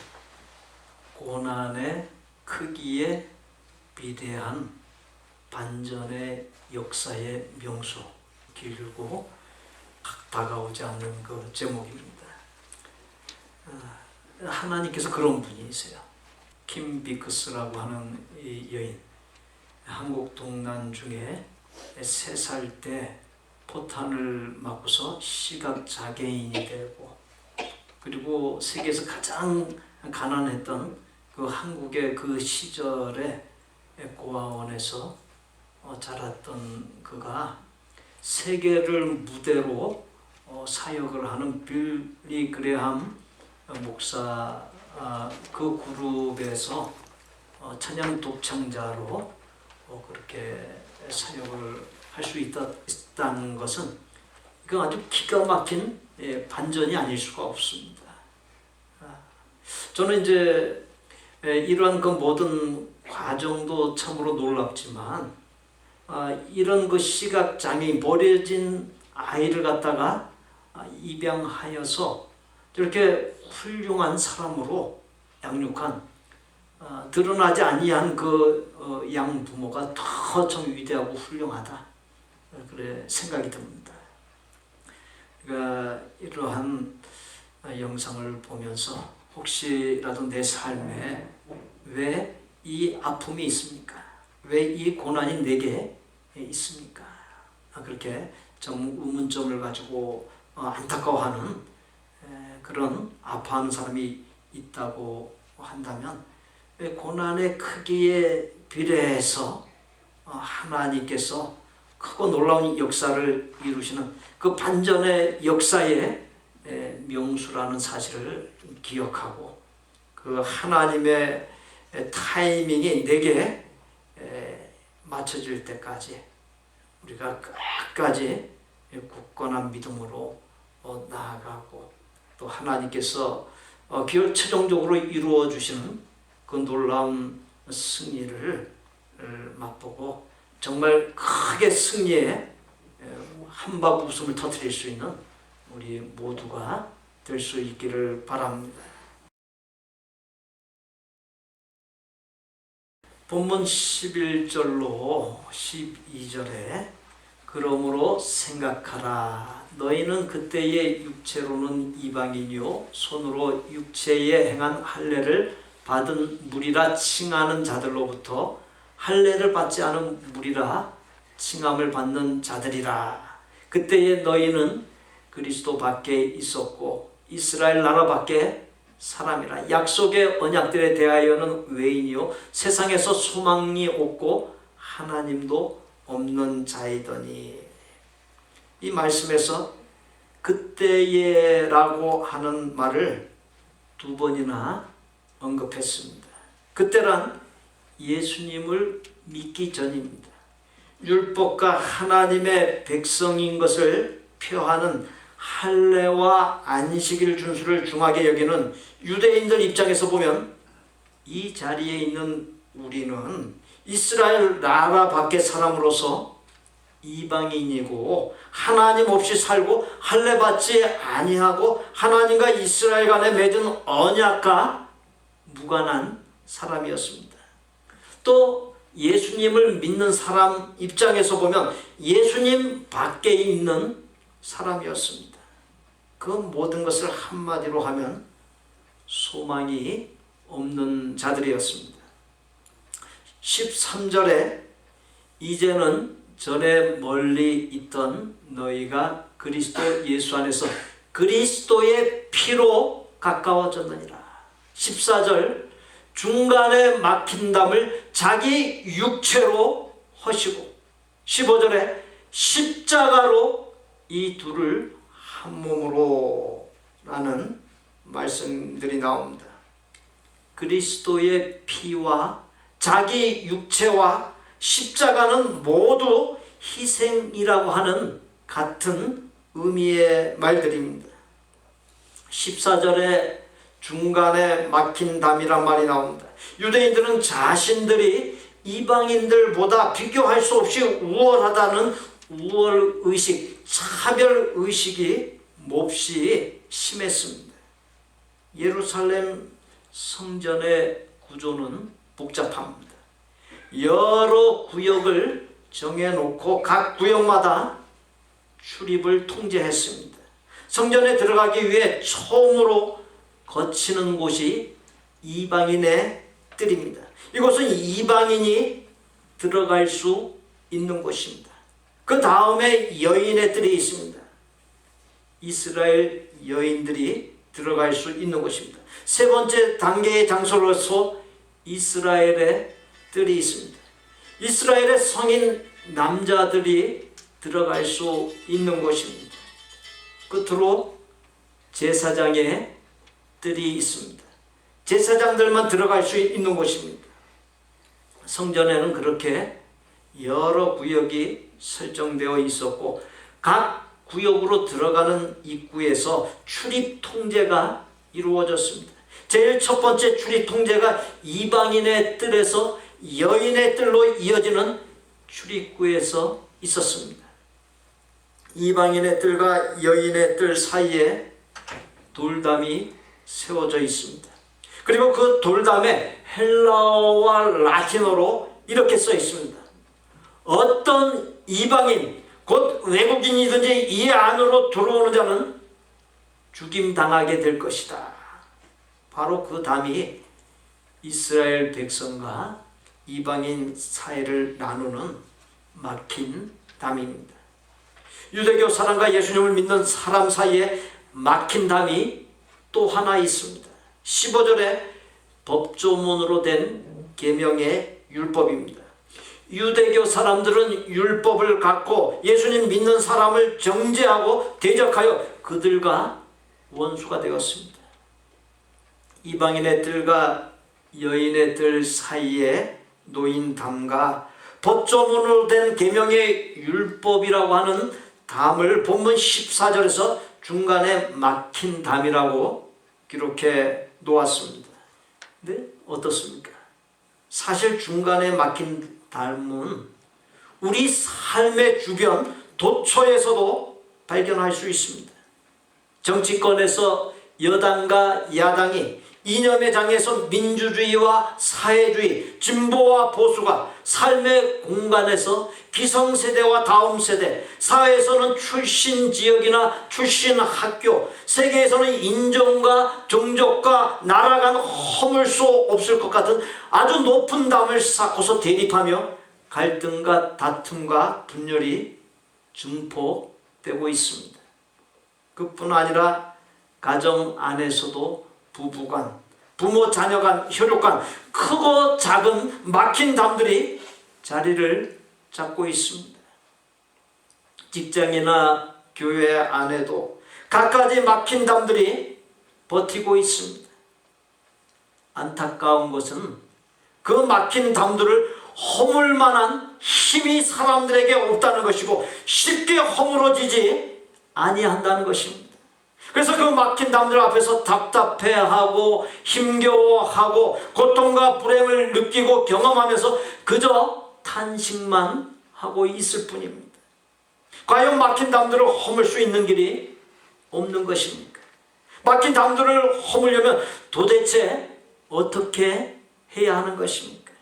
고난의 크기에 비대한 반전의 역사의 명수, 길고 다가오지 않는 그 제목입니다. 하나님께서 그런 분이세요. 킴 비크스라고 하는 이 여인, 한국 동란 중에 3살 때 포탄을 맞고서 시각장애인이 되고, 그리고 세계에서 가장 가난했던 그 한국의 그 시절에 고아원에서 자랐던 그가 세계를 무대로 사역을 하는 빌리 그레함 목사 그 그룹에서 찬양 독창자로 그렇게 사역을 할 수 있다는 것은 이건 아주 기가 막힌 반전이 아닐 수가 없습니다. 저는 이제 이러한 그 모든 과정도 참으로 놀랍지만, 이런 그 시각장애인 버려진 아이를 갖다가 입양하여서 저렇게 훌륭한 사람으로 양육한, 드러나지 아니한 그 양부모가 더 좀 위대하고 훌륭하다, 그래 생각이 듭니다. 그러니까 이러한 영상을 보면서 혹시라도 내 삶에 왜 이 아픔이 있습니까? 왜 이 고난이 내게 있습니까? 그렇게 좀 의문점을 가지고 안타까워하는 그런 아파하는 사람이 있다고 한다면, 고난의 크기에 비례해서 하나님께서 크고 놀라운 역사를 이루시는 그 반전의 역사의 명수라는 사실을 기억하고, 그 하나님의 타이밍이 내게 맞춰질 때까지 우리가 끝까지 굳건한 믿음으로 나아가고, 또 하나님께서 최종적으로 이루어 주시는 그 놀라운 승리를 맛보고 정말 크게 승리에 한박 웃음을 터뜨릴 수 있는 우리 모두가 될 수 있기를 바랍니다. 본문 11절로 12절에 그러므로 생각하라. 너희는 그때의 육체로는 이방인이요 손으로 육체에 행한 할례를 받은 무리라 칭하는 자들로부터 할례를 받지 않은 무리라 칭함을 받는 자들이라. 그때에 너희는 그리스도 밖에 있었고 이스라엘 나라 밖에 사람이라. 약속의 언약들에 대하여는 외인이요 세상에서 소망이 없고 하나님도 없는 자이더니. 이 말씀에서 그때에라고 하는 말을 2번이나 언급했습니다. 그때란 예수님을 믿기 전입니다. 율법과 하나님의 백성인 것을 표하는 할례와 안식일 준수를 중하게 여기는 유대인들 입장에서 보면 이 자리에 있는 우리는 이스라엘 나라 밖의 사람으로서 이방인이고 하나님 없이 살고 할례 받지 아니하고 하나님과 이스라엘 간에 맺은 언약과 무관한 사람이었습니다. 또 예수님을 믿는 사람 입장에서 보면 예수님 밖에 있는 사람이었습니다. 그 모든 것을 한마디로 하면 소망이 없는 자들이었습니다. 13절에 이제는 전에 멀리 있던 너희가 그리스도 예수 안에서 그리스도의 피로 가까워졌느니라. 14절 중간에 막힌 담을 자기 육체로 허시고 15절에 십자가로 이 둘을 한 몸으로 라는 말씀들이 나옵니다. 그리스도의 피와 자기 육체와 십자가는 모두 희생이라고 하는 같은 의미의 말들입니다. 14절에 중간에 막힌 담이란 말이 나옵니다. 유대인들은 자신들이 이방인들보다 비교할 수 없이 우월하다는 우월의식, 차별의식이 몹시 심했습니다. 예루살렘 성전의 구조는 복잡합니다. 여러 구역을 정해놓고 각 구역마다 출입을 통제했습니다. 성전에 들어가기 위해 처음으로 거치는 곳이 이방인의 뜰입니다. 이곳은 이방인이 들어갈 수 있는 곳입니다. 그 다음에 여인의 뜰이 있습니다. 이스라엘 여인들이 들어갈 수 있는 곳입니다. 세 번째 단계의 장소로서 이스라엘의 뜰이 있습니다. 이스라엘의 성인 남자들이 들어갈 수 있는 곳입니다. 끝으로 제사장의 뜰이 있습니다. 제사장들만 들어갈 수 있는 곳입니다. 성전에는 그렇게 여러 구역이 설정되어 있었고 각 구역으로 들어가는 입구에서 출입 통제가 이루어졌습니다. 제일 첫 번째 출입 통제가 이방인의 뜰에서 여인의 뜰로 이어지는 출입구에서 있었습니다. 이방인의 뜰과 여인의 뜰 사이에 돌담이 세워져 있습니다. 그리고 그 돌담에 헬라어와 라틴어로 이렇게 써 있습니다. 어떤 이방인 곧 외국인이든지 이 안으로 들어오는 자는 죽임당하게 될 것이다. 바로 그 담이 이스라엘 백성과 이방인 사이를 나누는 막힌 담입니다. 유대교 사람과 예수님을 믿는 사람 사이에 막힌 담이 또 하나 있습니다. 15절에 법조문으로 된 계명의 율법입니다. 유대교 사람들은 율법을 갖고 예수님 믿는 사람을 정죄하고 대적하여 그들과 원수가 되었습니다. 이방인의 뜰과 여인의 뜰 사이에 놓인 담과 법조문으로 된 계명의 율법이라고 하는 담을 본문 14절에서 중간에 막힌 담이라고 기록해 놓았습니다. 근데 어떻습니까? 사실 중간에 막힌 담은 우리 삶의 주변 도처에서도 발견할 수 있습니다. 정치권에서 여당과 야당이 이념의 장에서 민주주의와 사회주의, 진보와 보수가 삶의 공간에서 기성세대와 다음 세대, 사회에서는 출신 지역이나 출신 학교, 세계에서는 인종과 종족과 나라 간 허물 수 없을 것 같은 아주 높은 담을 쌓고서 대립하며 갈등과 다툼과 분열이 증폭되고 있습니다. 그뿐 아니라 가정 안에서도 부부간, 부모 자녀간, 혈육간 크고 작은 막힌 담들이 자리를 잡고 있습니다. 직장이나 교회 안에도 갖가지 막힌 담들이 버티고 있습니다. 안타까운 것은 그 막힌 담들을 허물 만한 힘이 사람들에게 없다는 것이고 쉽게 허물어지지 아니한다는 것입니다. 그래서 그 막힌 담들 앞에서 답답해하고 힘겨워하고 고통과 불행을 느끼고 경험하면서 그저 탄식만 하고 있을 뿐입니다. 과연 막힌 담들을 허물 수 있는 길이 없는 것입니까? 막힌 담들을 허물려면 도대체 어떻게 해야 하는 것입니까?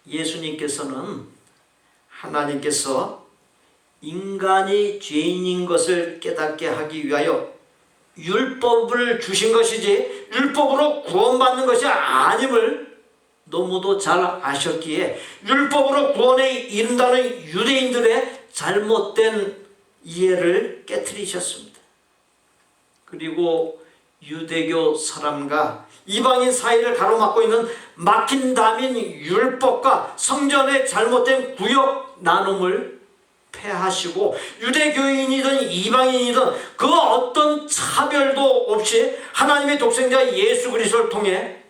예수님께서는 하나님께서 인간이 죄인인 것을 깨닫게 하기 위하여 율법을 주신 것이지 율법으로 구원받는 것이 아님을 너무도 잘 아셨기에 율법으로 구원에 이른다는 유대인들의 잘못된 이해를 깨트리셨습니다. 그리고 유대교 사람과 이방인 사이를 가로막고 있는 막힌 담인 율법과 성전의 잘못된 구역 나눔을 폐하시고 유대교인이든 이방인이든 그 어떤 차별도 없이 하나님의 독생자 예수 그리스도를 통해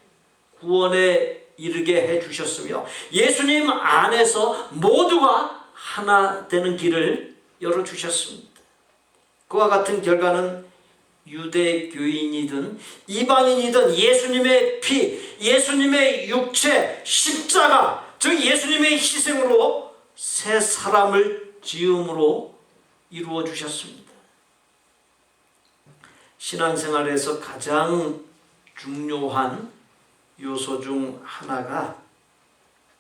구원에 이르게 해주셨으며 예수님 안에서 모두가 하나 되는 길을 열어주셨습니다. 그와 같은 결과는 유대교인이든 이방인이든 예수님의 피, 예수님의 육체, 십자가, 즉 예수님의 희생으로 새 사람을 지음으로 이루어 주셨습니다. 신앙생활에서 가장 중요한 요소 중 하나가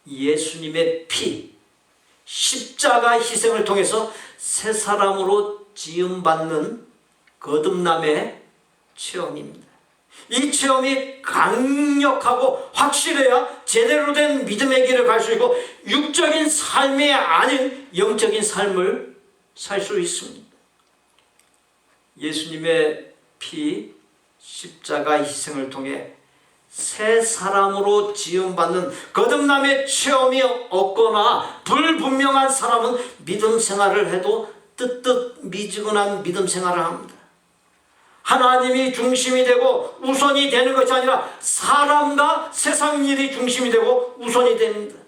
예수님의 피, 십자가 희생을 통해서 새 사람으로 지음받는 거듭남의 체험입니다. 이 체험이 강력하고 확실해야 제대로 된 믿음의 길을 갈 수 있고 육적인 삶이 아닌 영적인 삶을 살 수 있습니다. 예수님의 피, 십자가 희생을 통해 새 사람으로 지음받는 거듭남의 체험이 없거나 불분명한 사람은 믿음 생활을 해도 뜨뜻미지근한 믿음 생활을 합니다. 하나님이 중심이 되고 우선이 되는 것이 아니라 사람과 세상 일이 중심이 되고 우선이 됩니다.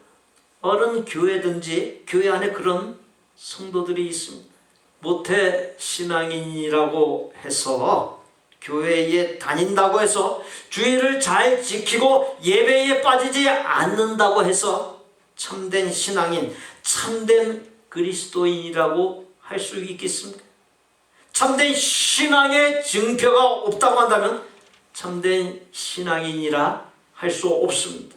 어느 교회든지 교회 안에 그런 성도들이 있습니다. 모태 신앙인이라고 해서 교회에 다닌다고 해서 주의를 잘 지키고 예배에 빠지지 않는다고 해서 참된 신앙인, 참된 그리스도인이라고 할 수 있겠습니까? 참된 신앙의 증표가 없다고 한다면 참된 신앙인이라 할 수 없습니다.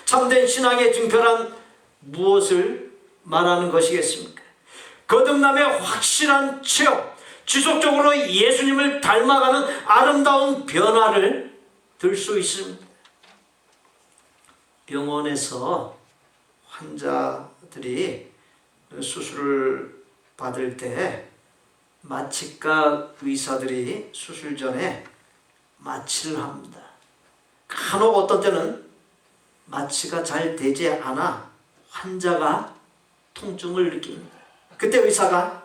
참된 신앙의 증표란 무엇을 말하는 것이겠습니까? 거듭남의 확실한 체험, 지속적으로 예수님을 닮아가는 아름다운 변화를 들 수 있습니다. 병원에서 환자들이 수술을 받을 때 마취과 의사들이 수술 전에 마취를 합니다. 간혹 어떤 때는 마취가 잘 되지 않아 환자가 통증을 느낍니다. 그때 의사가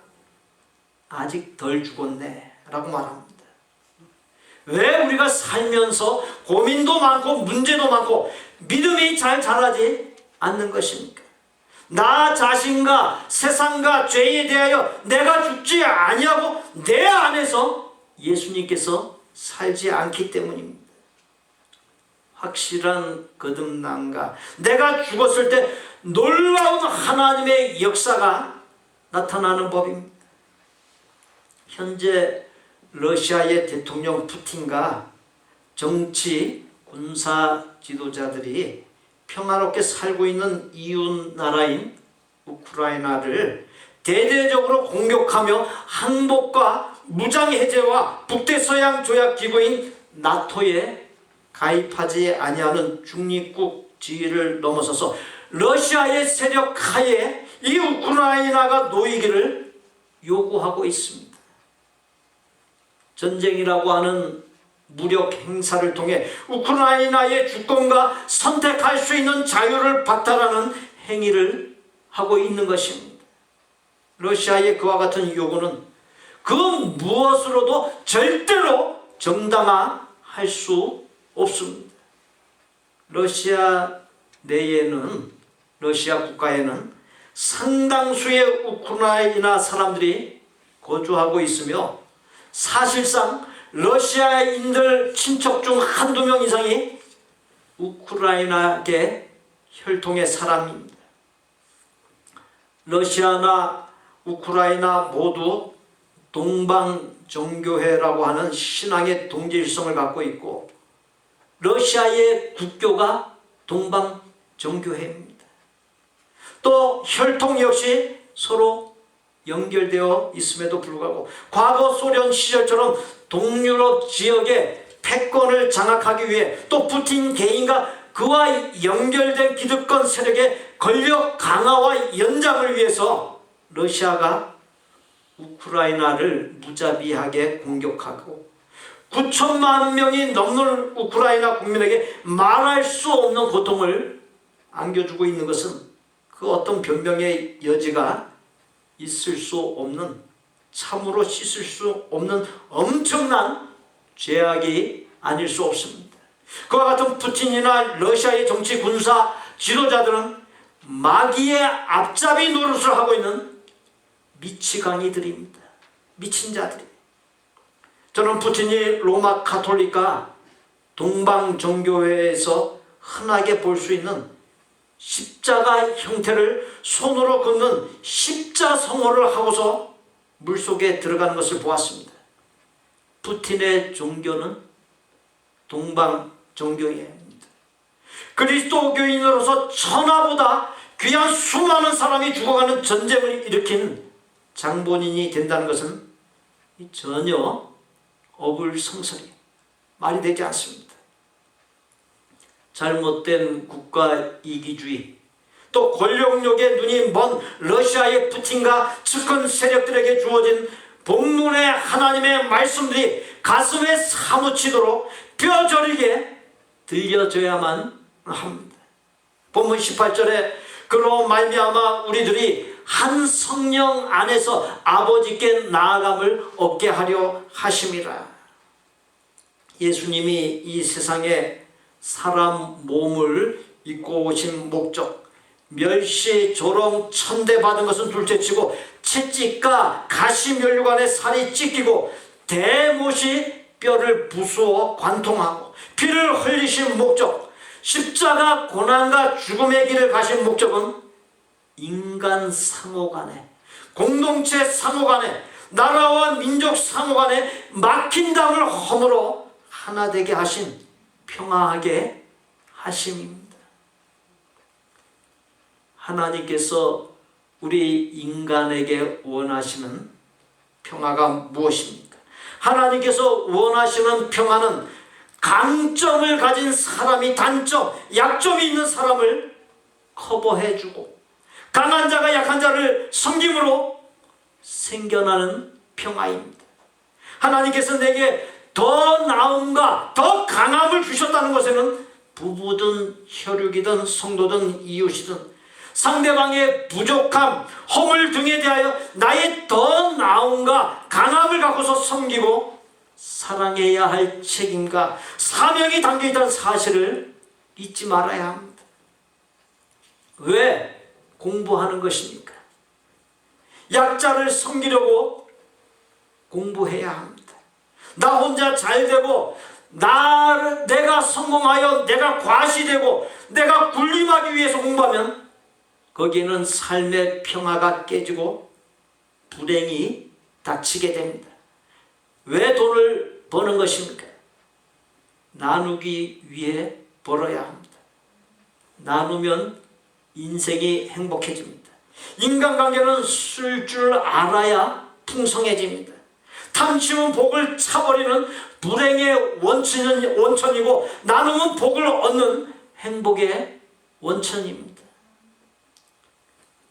아직 덜 죽었네 라고 말합니다. 왜 우리가 살면서 고민도 많고 문제도 많고 믿음이 잘 자라지 않는 것입니까? 나 자신과 세상과 죄에 대하여 내가 죽지 아니하고 내 안에서 예수님께서 살지 않기 때문입니다. 확실한 거듭남과 내가 죽었을 때 놀라운 하나님의 역사가 나타나는 법입니다. 현재 러시아의 대통령 푸틴과 정치, 군사 지도자들이 평화롭게 살고 있는 이웃 나라인 우크라이나를 대대적으로 공격하며 항복과 무장해제와 북대서양 조약기구인 나토에 가입하지 아니하는 중립국 지위를 넘어서서 러시아의 세력 하에 이 우크라이나가 놓이기를 요구하고 있습니다. 전쟁이라고 하는 무력 행사를 통해 우크라이나의 주권과 선택할 수 있는 자유를 박탈하는 행위를 하고 있는 것입니다. 러시아의 그와 같은 요구는 그 무엇으로도 절대로 정당화할 수 없습니다. 러시아 내에는, 러시아 국가에는 상당수의 우크라이나 사람들이 거주하고 있으며 사실상 러시아인들 친척 중 한두 명 이상이 우크라이나계 혈통의 사람입니다. 러시아나 우크라이나 모두 동방정교회라고 하는 신앙의 동질성을 갖고 있고 러시아의 국교가 동방정교회입니다. 또 혈통 역시 서로 연결되어 있음에도 불구하고 과거 소련 시절처럼 동유럽 지역의 패권을 장악하기 위해 또 푸틴 개인과 그와 연결된 기득권 세력의 권력 강화와 연장을 위해서 러시아가 우크라이나를 무자비하게 공격하고 9천만 명이 넘는 우크라이나 국민에게 말할 수 없는 고통을 안겨주고 있는 것은 그 어떤 변명의 여지가 있을 수 없는, 참으로 씻을 수 없는 엄청난 죄악이 아닐 수 없습니다. 그와 같은 푸틴이나 러시아의 정치 군사 지도자들은 마귀의 앞잡이 노릇을 하고 있는 미치광이들입니다. 미친 자들이. 저는 푸틴이 로마 가톨릭과 동방정교회에서 흔하게 볼 수 있는 십자가 형태를 손으로 긋는 십자성호를 하고서 물속에 들어가는 것을 보았습니다. 푸틴의 종교는 동방 종교입니다. 그리스도교인으로서 천하보다 귀한 수많은 사람이 죽어가는 전쟁을 일으킨 장본인이 된다는 것은 전혀 어불성설이 말이 되지 않습니다. 잘못된 국가 이기주의, 또 권력욕에 눈이 먼 러시아의 푸틴과 측근 세력들에게 주어진 본문의 하나님의 말씀들이 가슴에 사무치도록 뼈저리게 들려줘야만 합니다. 본문 18절에 그로 말미암아 우리들이 한 성령 안에서 아버지께 나아감을 얻게 하려 하심이라. 예수님이 이 세상에 사람 몸을 입고 오신 목적, 멸시, 조롱, 천대받은 것은 둘째치고 채찍과 가시면류관에 살이 찢기고 대못이 뼈를 부수어 관통하고 피를 흘리신 목적, 십자가 고난과 죽음의 길을 가신 목적은 인간 상호간에, 공동체 상호간에, 나라와 민족 상호간에 막힌 담을 허물어 하나 되게 하신 평화하게 하심입니다. 하나님께서 우리 인간에게 원하시는 평화가 무엇입니까? 하나님께서 원하시는 평화는 강점을 가진 사람이 단점, 약점이 있는 사람을 커버해주고 강한 자가 약한 자를 섬김으로 생겨나는 평화입니다. 하나님께서 내게 더 나음과 더 강함을 주셨다는 것에는 부부든 혈육이든 성도든 이웃이든 상대방의 부족함, 허물 등에 대하여 나의 더 나음과 강함을 갖고서 섬기고 사랑해야 할 책임과 사명이 담겨있다는 사실을 잊지 말아야 합니다. 왜 공부하는 것입니까? 약자를 섬기려고 공부해야 합니다. 나 혼자 잘되고 내가 성공하여 내가 과시되고 내가 군림하기 위해서 공부하면 거기에는 삶의 평화가 깨지고 불행이 닥치게 됩니다. 왜 돈을 버는 것입니까? 나누기 위해 벌어야 합니다. 나누면 인생이 행복해집니다. 인간관계는 쓸 줄 알아야 풍성해집니다. 탐심은 복을 차버리는 불행의 원천이고 나눔은 복을 얻는 행복의 원천입니다.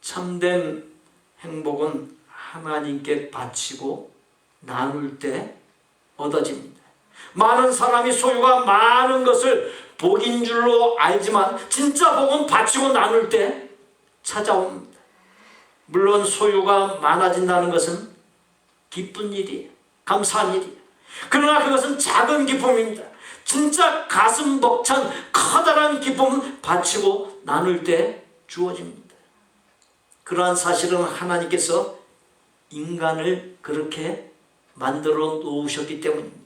참된 행복은 하나님께 바치고 나눌 때 얻어집니다. 많은 사람이 소유가 많은 것을 복인 줄로 알지만 진짜 복은 바치고 나눌 때 찾아옵니다. 물론 소유가 많아진다는 것은 기쁜 일이에요. 감사한 일이에요. 그러나 그것은 작은 기쁨입니다. 진짜 가슴 벅찬 커다란 기쁨은 바치고 나눌 때 주어집니다. 그러한 사실은 하나님께서 인간을 그렇게 만들어 놓으셨기 때문입니다.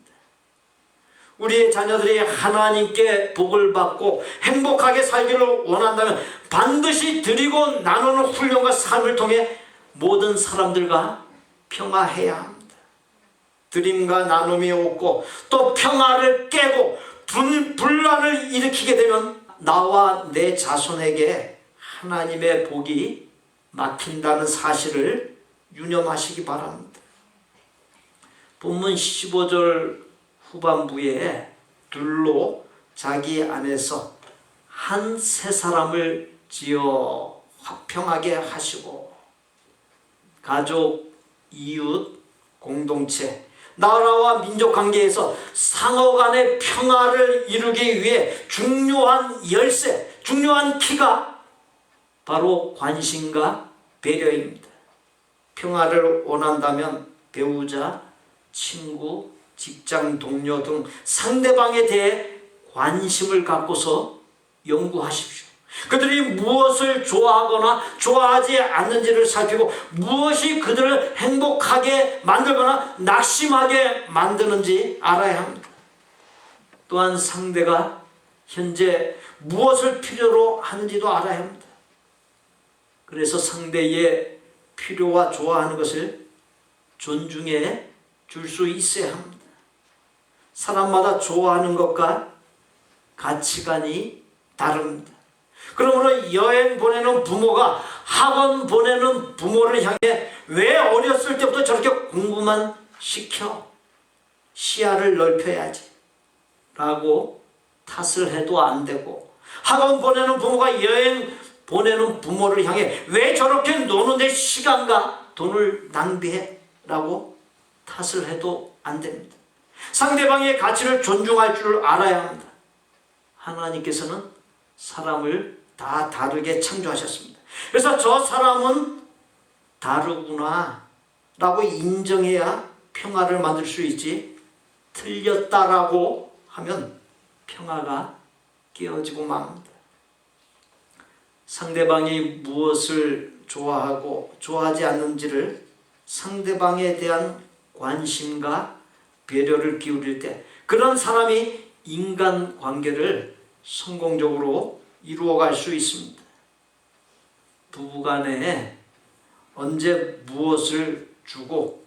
우리의 자녀들이 하나님께 복을 받고 행복하게 살기를 원한다면 반드시 드리고 나누는 훈련과 삶을 통해 모든 사람들과 평화해야 합니다. 드림과 나눔이 없고 또 평화를 깨고 분란을 일으키게 되면 나와 내 자손에게 하나님의 복이 막힌다는 사실을 유념하시기 바랍니다. 본문 15절 후반부에 둘로 자기 안에서 한 세 사람을 지어 화평하게 하시고 가족, 이웃, 공동체, 나라와 민족 관계에서 상호 간의 평화를 이루기 위해 중요한 열쇠, 중요한 키가 바로 관심과 배려입니다. 평화를 원한다면 배우자, 친구, 직장 동료 등 상대방에 대해 관심을 갖고서 연구하십시오. 그들이 무엇을 좋아하거나 좋아하지 않는지를 살피고 무엇이 그들을 행복하게 만들거나 낙심하게 만드는지 알아야 합니다. 또한 상대가 현재 무엇을 필요로 하는지도 알아야 합니다. 그래서 상대의 필요와 좋아하는 것을 존중해 줄 수 있어야 합니다. 사람마다 좋아하는 것과 가치관이 다릅니다. 그러므로 여행 보내는 부모가 학원 보내는 부모를 향해 왜 어렸을 때부터 저렇게 공부만 시켜? 시야를 넓혀야지 라고 탓을 해도 안 되고, 학원 보내는 부모가 여행 보내는 부모를 향해 왜 저렇게 노는데 시간과 돈을 낭비해? 라고 탓을 해도 안 됩니다. 상대방의 가치를 존중할 줄 알아야 합니다. 하나님께서는 사람을 다 다르게 창조하셨습니다. 그래서 저 사람은 다르구나 라고 인정해야 평화를 만들 수 있지, 틀렸다라고 하면 평화가 깨어지고 맙니다. 상대방이 무엇을 좋아하고 좋아하지 않는지를 상대방에 대한 관심과 배려를 기울일 때, 그런 사람이 인간관계를 성공적으로 이루어갈 수 있습니다. 부부간에 언제 무엇을 주고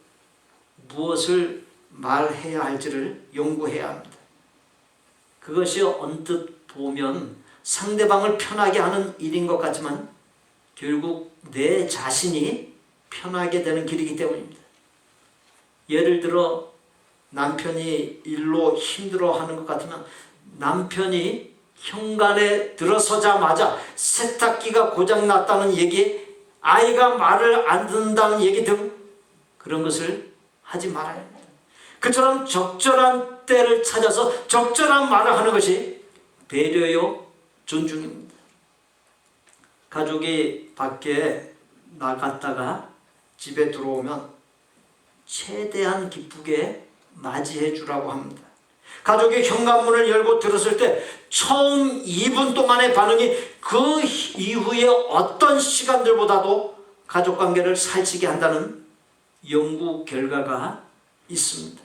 무엇을 말해야 할지를 연구해야 합니다. 그것이 언뜻 보면 상대방을 편하게 하는 일인 것 같지만 결국 내 자신이 편하게 되는 길이기 때문입니다. 예를 들어 남편이 일로 힘들어하는 것 같으면 남편이 현관에 들어서자마자 세탁기가 고장났다는 얘기, 아이가 말을 안 듣는다는 얘기 등 그런 것을 하지 말아야 합니다. 그처럼 적절한 때를 찾아서 적절한 말을 하는 것이 배려요 존중입니다. 가족이 밖에 나갔다가 집에 들어오면 최대한 기쁘게 맞이해 주라고 합니다. 가족이 현관문을 열고 들었을 때 처음 2분 동안의 반응이 그 이후에 어떤 시간들보다도 가족관계를 살찌게 한다는 연구 결과가 있습니다.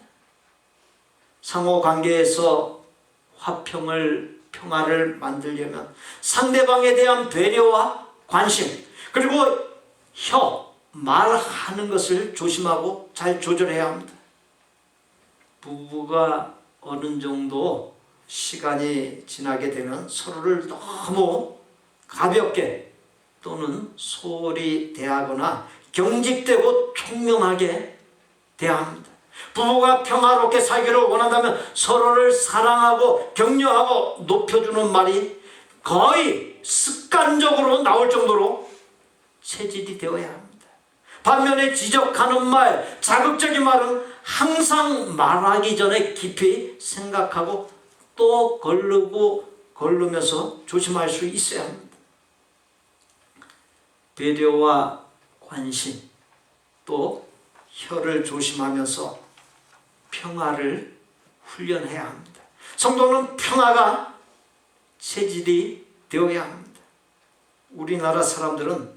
상호관계에서 평화를 만들려면 상대방에 대한 배려와 관심, 그리고 말하는 것을 조심하고 잘 조절해야 합니다. 부부가 어느 정도 시간이 지나게 되면 서로를 너무 가볍게 또는 소홀히 대하거나 경직되고 총명하게 대합니다. 부부가 평화롭게 살기를 원한다면 서로를 사랑하고 격려하고 높여주는 말이 거의 습관적으로 나올 정도로 체질이 되어야 합니다. 반면에 지적하는 말, 자극적인 말은 항상 말하기 전에 깊이 생각하고 또 걸르면서 조심할 수 있어야 합니다. 배려와 관심, 또 혀를 조심하면서 평화를 훈련해야 합니다. 성도는 평화가 체질이 되어야 합니다. 우리나라 사람들은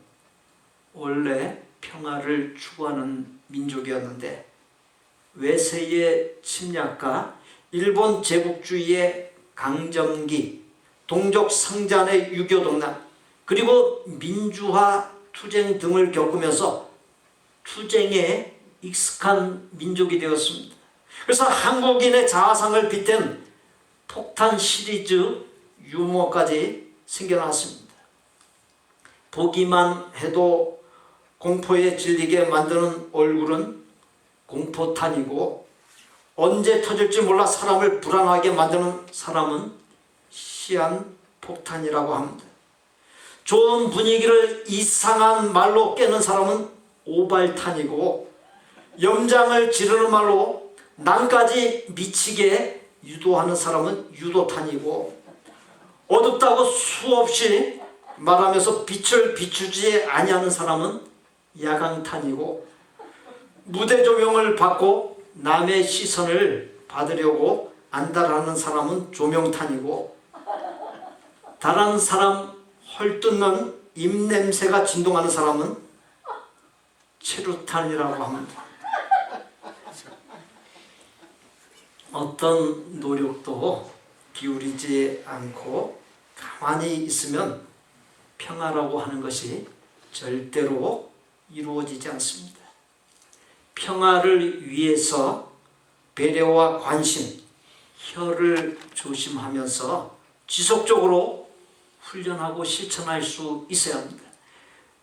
원래 평화를 추구하는 민족이었는데 외세의 침략과 일본 제국주의의 강점기, 동족 상잔의 유교동란, 그리고 민주화 투쟁 등을 겪으면서 투쟁에 익숙한 민족이 되었습니다. 그래서 한국인의 자아상을 빗댄 폭탄 시리즈 유머까지 생겨났습니다. 보기만 해도 공포에 질리게 만드는 얼굴은 공포탄이고, 언제 터질지 몰라 사람을 불안하게 만드는 사람은 시한폭탄이라고 합니다. 좋은 분위기를 이상한 말로 깨는 사람은 오발탄이고, 염장을 지르는 말로 남까지 미치게 유도하는 사람은 유도탄이고, 어둡다고 수없이 말하면서 빛을 비추지 아니하는 사람은 야광탄이고, 무대 조명을 받고 남의 시선을 받으려고 안달하는 사람은 조명탄이고, 다른 사람 헐뜯는 입냄새가 진동하는 사람은 체류탄이라고 합니다. 어떤 노력도 기울이지 않고 가만히 있으면 평화라고 하는 것이 절대로 이루어지지 않습니다. 평화를 위해서 배려와 관심, 혀를 조심하면서 지속적으로 훈련하고 실천할 수 있어야 합니다.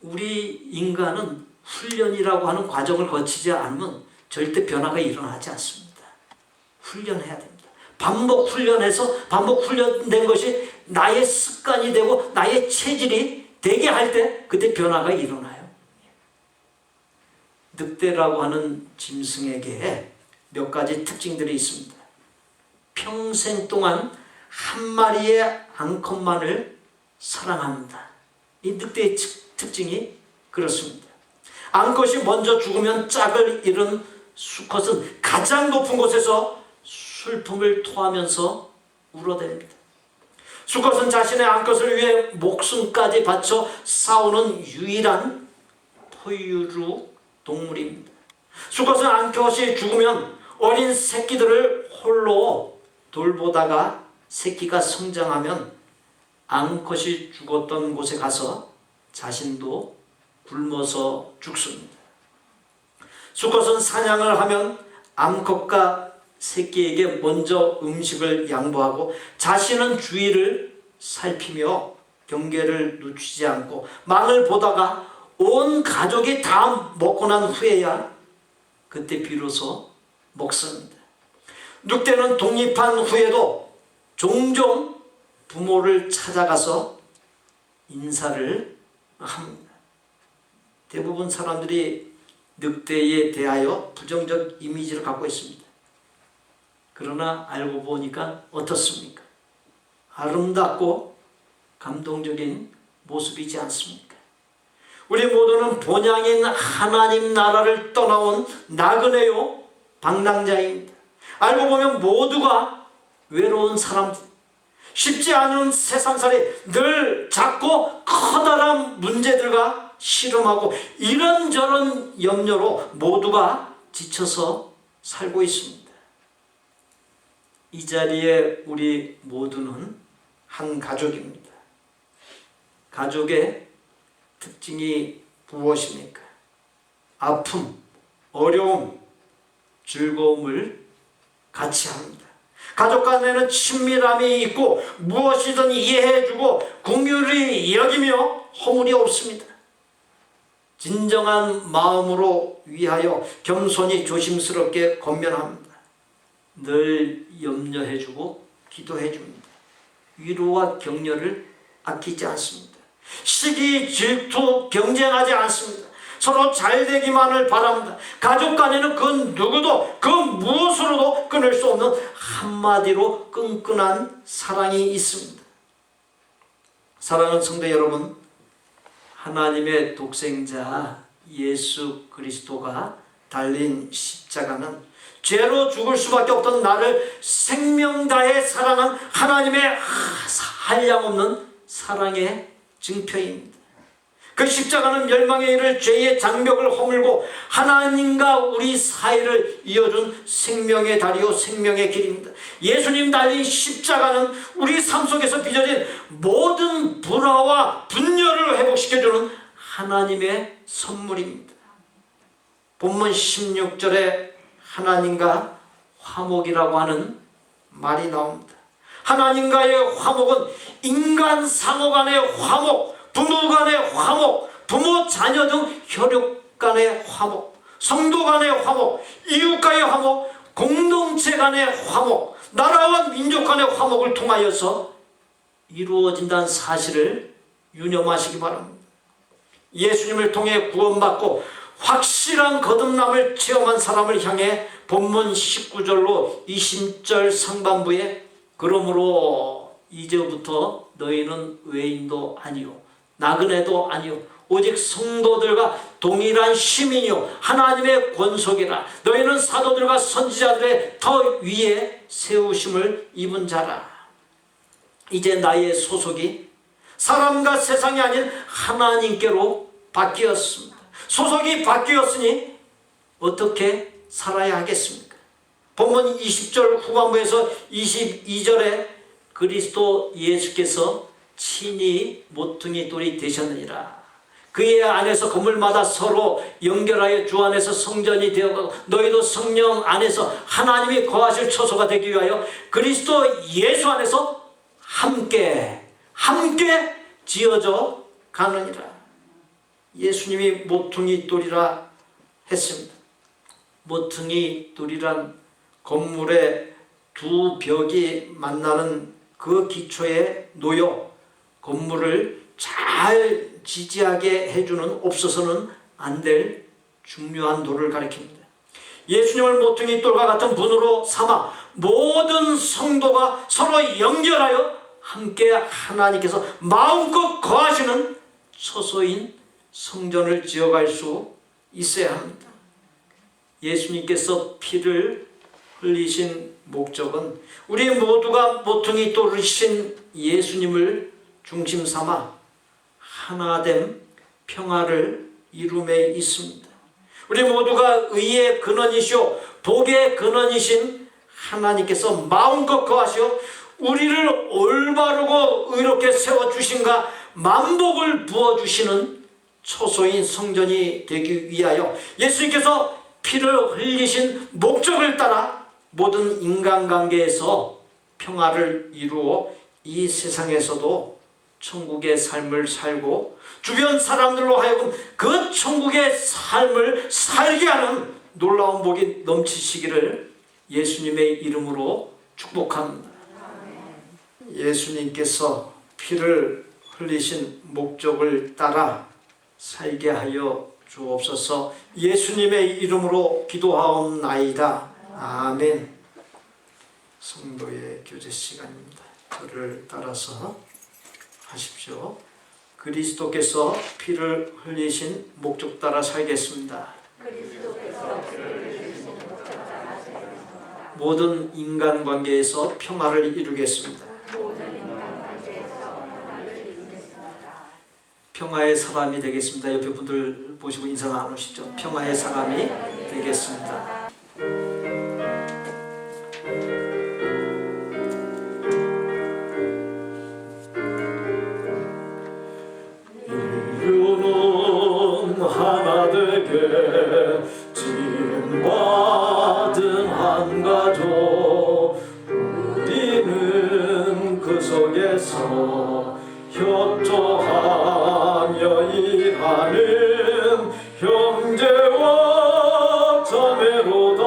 우리 인간은 훈련이라고 하는 과정을 거치지 않으면 절대 변화가 일어나지 않습니다. 훈련해야 됩니다. 반복 훈련된 것이 나의 습관이 되고 나의 체질이 되게 할 때 그때 변화가 일어나요. 늑대라고 하는 짐승에게 몇 가지 특징들이 있습니다. 평생 동안 한 마리의 암컷만을 사랑합니다. 이 늑대의 특징이 그렇습니다. 암컷이 먼저 죽으면 짝을 잃은 수컷은 가장 높은 곳에서 슬픔을 토하면서 울어댑니다. 수컷은 자신의 암컷을 위해 목숨까지 바쳐 싸우는 유일한 포유류 동물입니다. 수컷은 암컷이 죽으면 어린 새끼들을 홀로 돌보다가 새끼가 성장하면 암컷이 죽었던 곳에 가서 자신도 굶어서 죽습니다. 수컷은 사냥을 하면 암컷과 새끼에게 먼저 음식을 양보하고 자신은 주위를 살피며 경계를 늦추지 않고 망을 보다가 온 가족이 다 먹고 난 후에야 그때 비로소 먹습니다. 늑대는 독립한 후에도 종종 부모를 찾아가서 인사를 합니다. 대부분 사람들이 늑대에 대하여 부정적 이미지를 갖고 있습니다. 그러나 알고 보니까 어떻습니까? 아름답고 감동적인 모습이지 않습니까? 우리 모두는 본향인 하나님 나라를 떠나온 나그네요 방랑자입니다. 알고 보면 모두가 외로운 사람들, 쉽지 않은 세상살이 늘 작고 커다란 문제들과 씨름하고 이런저런 염려로 모두가 지쳐서 살고 있습니다. 이 자리에 우리 모두는 한 가족입니다. 가족의 특징이 무엇입니까? 아픔, 어려움, 즐거움을 같이 합니다. 가족 간에는 친밀함이 있고 무엇이든 이해해주고 긍휼히 여기며 허물이 없습니다. 진정한 마음으로 위하여 겸손히 조심스럽게 권면합니다. 늘 염려해주고 기도해줍니다. 위로와 격려를 아끼지 않습니다. 시기, 질투, 경쟁하지 않습니다. 서로 잘되기만을 바랍니다. 가족 간에는 그 누구도 그 무엇으로도 끊을 수 없는 한마디로 끈끈한 사랑이 있습니다. 사랑하는 성도 여러분, 하나님의 독생자 예수 그리스도가 달린 십자가는 죄로 죽을 수밖에 없던 나를 생명 다해 사랑한 하나님의 한량없는 사랑의 증표입니다. 그 십자가는 멸망에 이를 죄의 장벽을 허물고 하나님과 우리 사이를 이어준 생명의 다리요 생명의 길입니다. 예수님 달린 십자가는 우리 삶 속에서 빚어진 모든 불화와 분열을 회복시켜주는 하나님의 선물입니다. 본문 16절에 하나님과 화목이라고 하는 말이 나옵니다. 하나님과의 화목은 인간 상호 간의 화목, 부모 간의 화목, 부모 자녀 등 혈육 간의 화목, 성도 간의 화목, 이웃과의 화목, 공동체 간의 화목, 나라와 민족 간의 화목을 통하여서 이루어진다는 사실을 유념하시기 바랍니다. 예수님을 통해 구원받고 확실한 거듭남을 체험한 사람을 향해 본문 19절로 20절 상반부에 그러므로 이제부터 너희는 외인도 아니요 나그네도 아니요 오직 성도들과 동일한 시민이요 하나님의 권속이라. 너희는 사도들과 선지자들의 더 위에 세우심을 입은 자라. 이제 나의 소속이 사람과 세상이 아닌 하나님께로 바뀌었습니다. 소속이 바뀌었으니 어떻게 살아야 하겠습니까? 본문 20절 후반부에서 22절에 그리스도 예수께서 친히 모퉁이 돌이 되셨느니라. 그의 안에서 건물마다 서로 연결하여 주 안에서 성전이 되어가고 너희도 성령 안에서 하나님이 거하실 처소가 되기 위하여 그리스도 예수 안에서 함께 지어져 가느니라. 예수님이 모퉁이 돌이라 했습니다. 모퉁이 돌이란 건물의 두 벽이 만나는 그 기초에 놓여 건물을 잘 지지하게 해주는 없어서는 안 될 중요한 돌을 가리킵니다. 예수님을 모퉁이 돌과 같은 분으로 삼아 모든 성도가 서로 연결하여 함께 하나님께서 마음껏 거하시는 처소인 성전을 지어갈 수 있어야 합니다. 예수님께서 피를 흘리신 목적은 우리 모두가 모퉁이 돌이신 예수님을 중심 삼아 하나됨 평화를 이룸에 있습니다. 우리 모두가 의의 근원이시오 복의 근원이신 하나님께서 마음껏 거하시어 우리를 올바르고 의롭게 세워주신가 만복을 부어주시는 처소인 성전이 되기 위하여 예수님께서 피를 흘리신 목적을 따라 모든 인간관계에서 평화를 이루어 이 세상에서도 천국의 삶을 살고 주변 사람들로 하여금 그 천국의 삶을 살게 하는 놀라운 복이 넘치시기를 예수님의 이름으로 축복합니다. 예수님께서 피를 흘리신 목적을 따라 살게 하여 주옵소서. 예수님의 이름으로 기도하옵나이다. 아멘. 성도의 교제 시간입니다. 저를 따라서 하십시오. 그리스도께서 피를 흘리신 목적 따라 살겠습니다. 모든 인간관계에서 평화를 이루겠습니다. 평화의 사람이 되겠습니다. 옆에 분들 보시고 인사 나누시죠. 평화의 사람이 되겠습니다. 인류는 하나 되게 지음받은 한 가족 우리는 그 속에서 협조하며 일하는 형제와 자매로다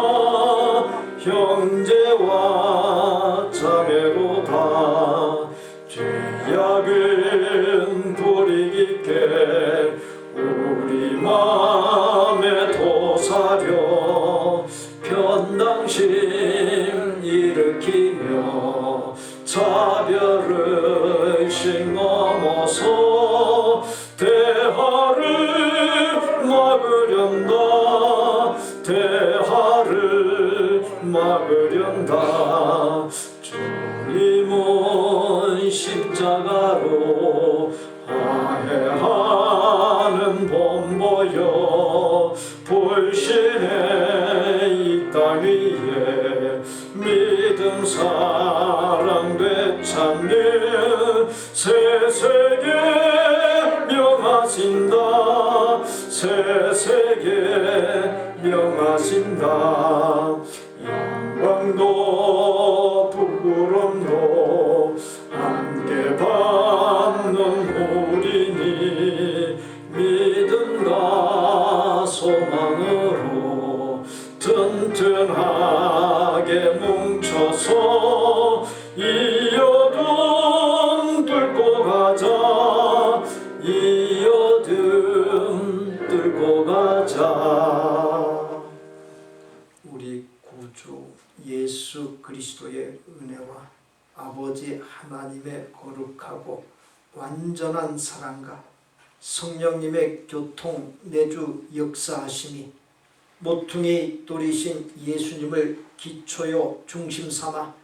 형제와 자매로다 죄악은 불이 깊게 우리 맘에 도사려 편당심 일으키며 차별의식 넘어서 대화를 막으련다 대화를 막으련다 주님은 십자가로 화해하는 본보여 불신의 이 땅 위에 믿음 사랑 되찾는 새 세계 명하신다 새 세계 명하신다 영광도 부끄럼도 함께 받는 우리니 믿음과 소망으로 튼튼하게 뭉쳐서 이 어둠 뚫고 가자 이 어둠 뚫고 가자. 우리 구주 예수 그리스도의 은혜와 아버지 하나님의 거룩하고 완전한 사랑과 성령님의 교통 내주 역사하심이 모퉁이 돌이신 예수님을 기초요 중심 삼아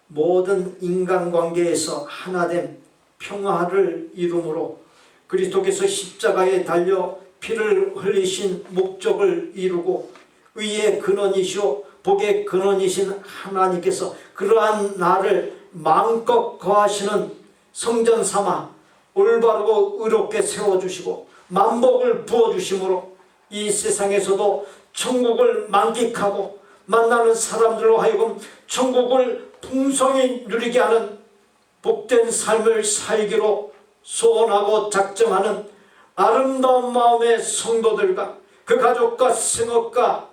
모든 인간관계에서 하나된 평화를 이루므로 그리스도께서 십자가에 달려 피를 흘리신 목적을 이루고 의의 근원이시오 복의 근원이신 하나님께서 그러한 나를 마음껏 거하시는 성전 삼아 올바르고 의롭게 세워주시고 만복을 부어주심으로 이 세상에서도 천국을 만끽하고 만나는 사람들로 하여금 천국을 풍성히 누리게 하는 복된 삶을 살기로 소원하고 작정하는 아름다운 마음의 성도들과 그 가족과 생업과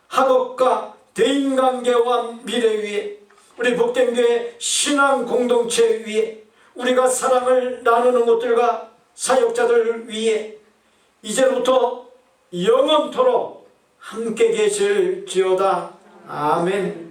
학업과 대인관계와 미래 위에 우리 복된 교회 신앙 공동체 위에 우리가 사랑을 나누는 것들과 사역자들 위에 이제부터 영원토록 함께 계실지어다. 아멘.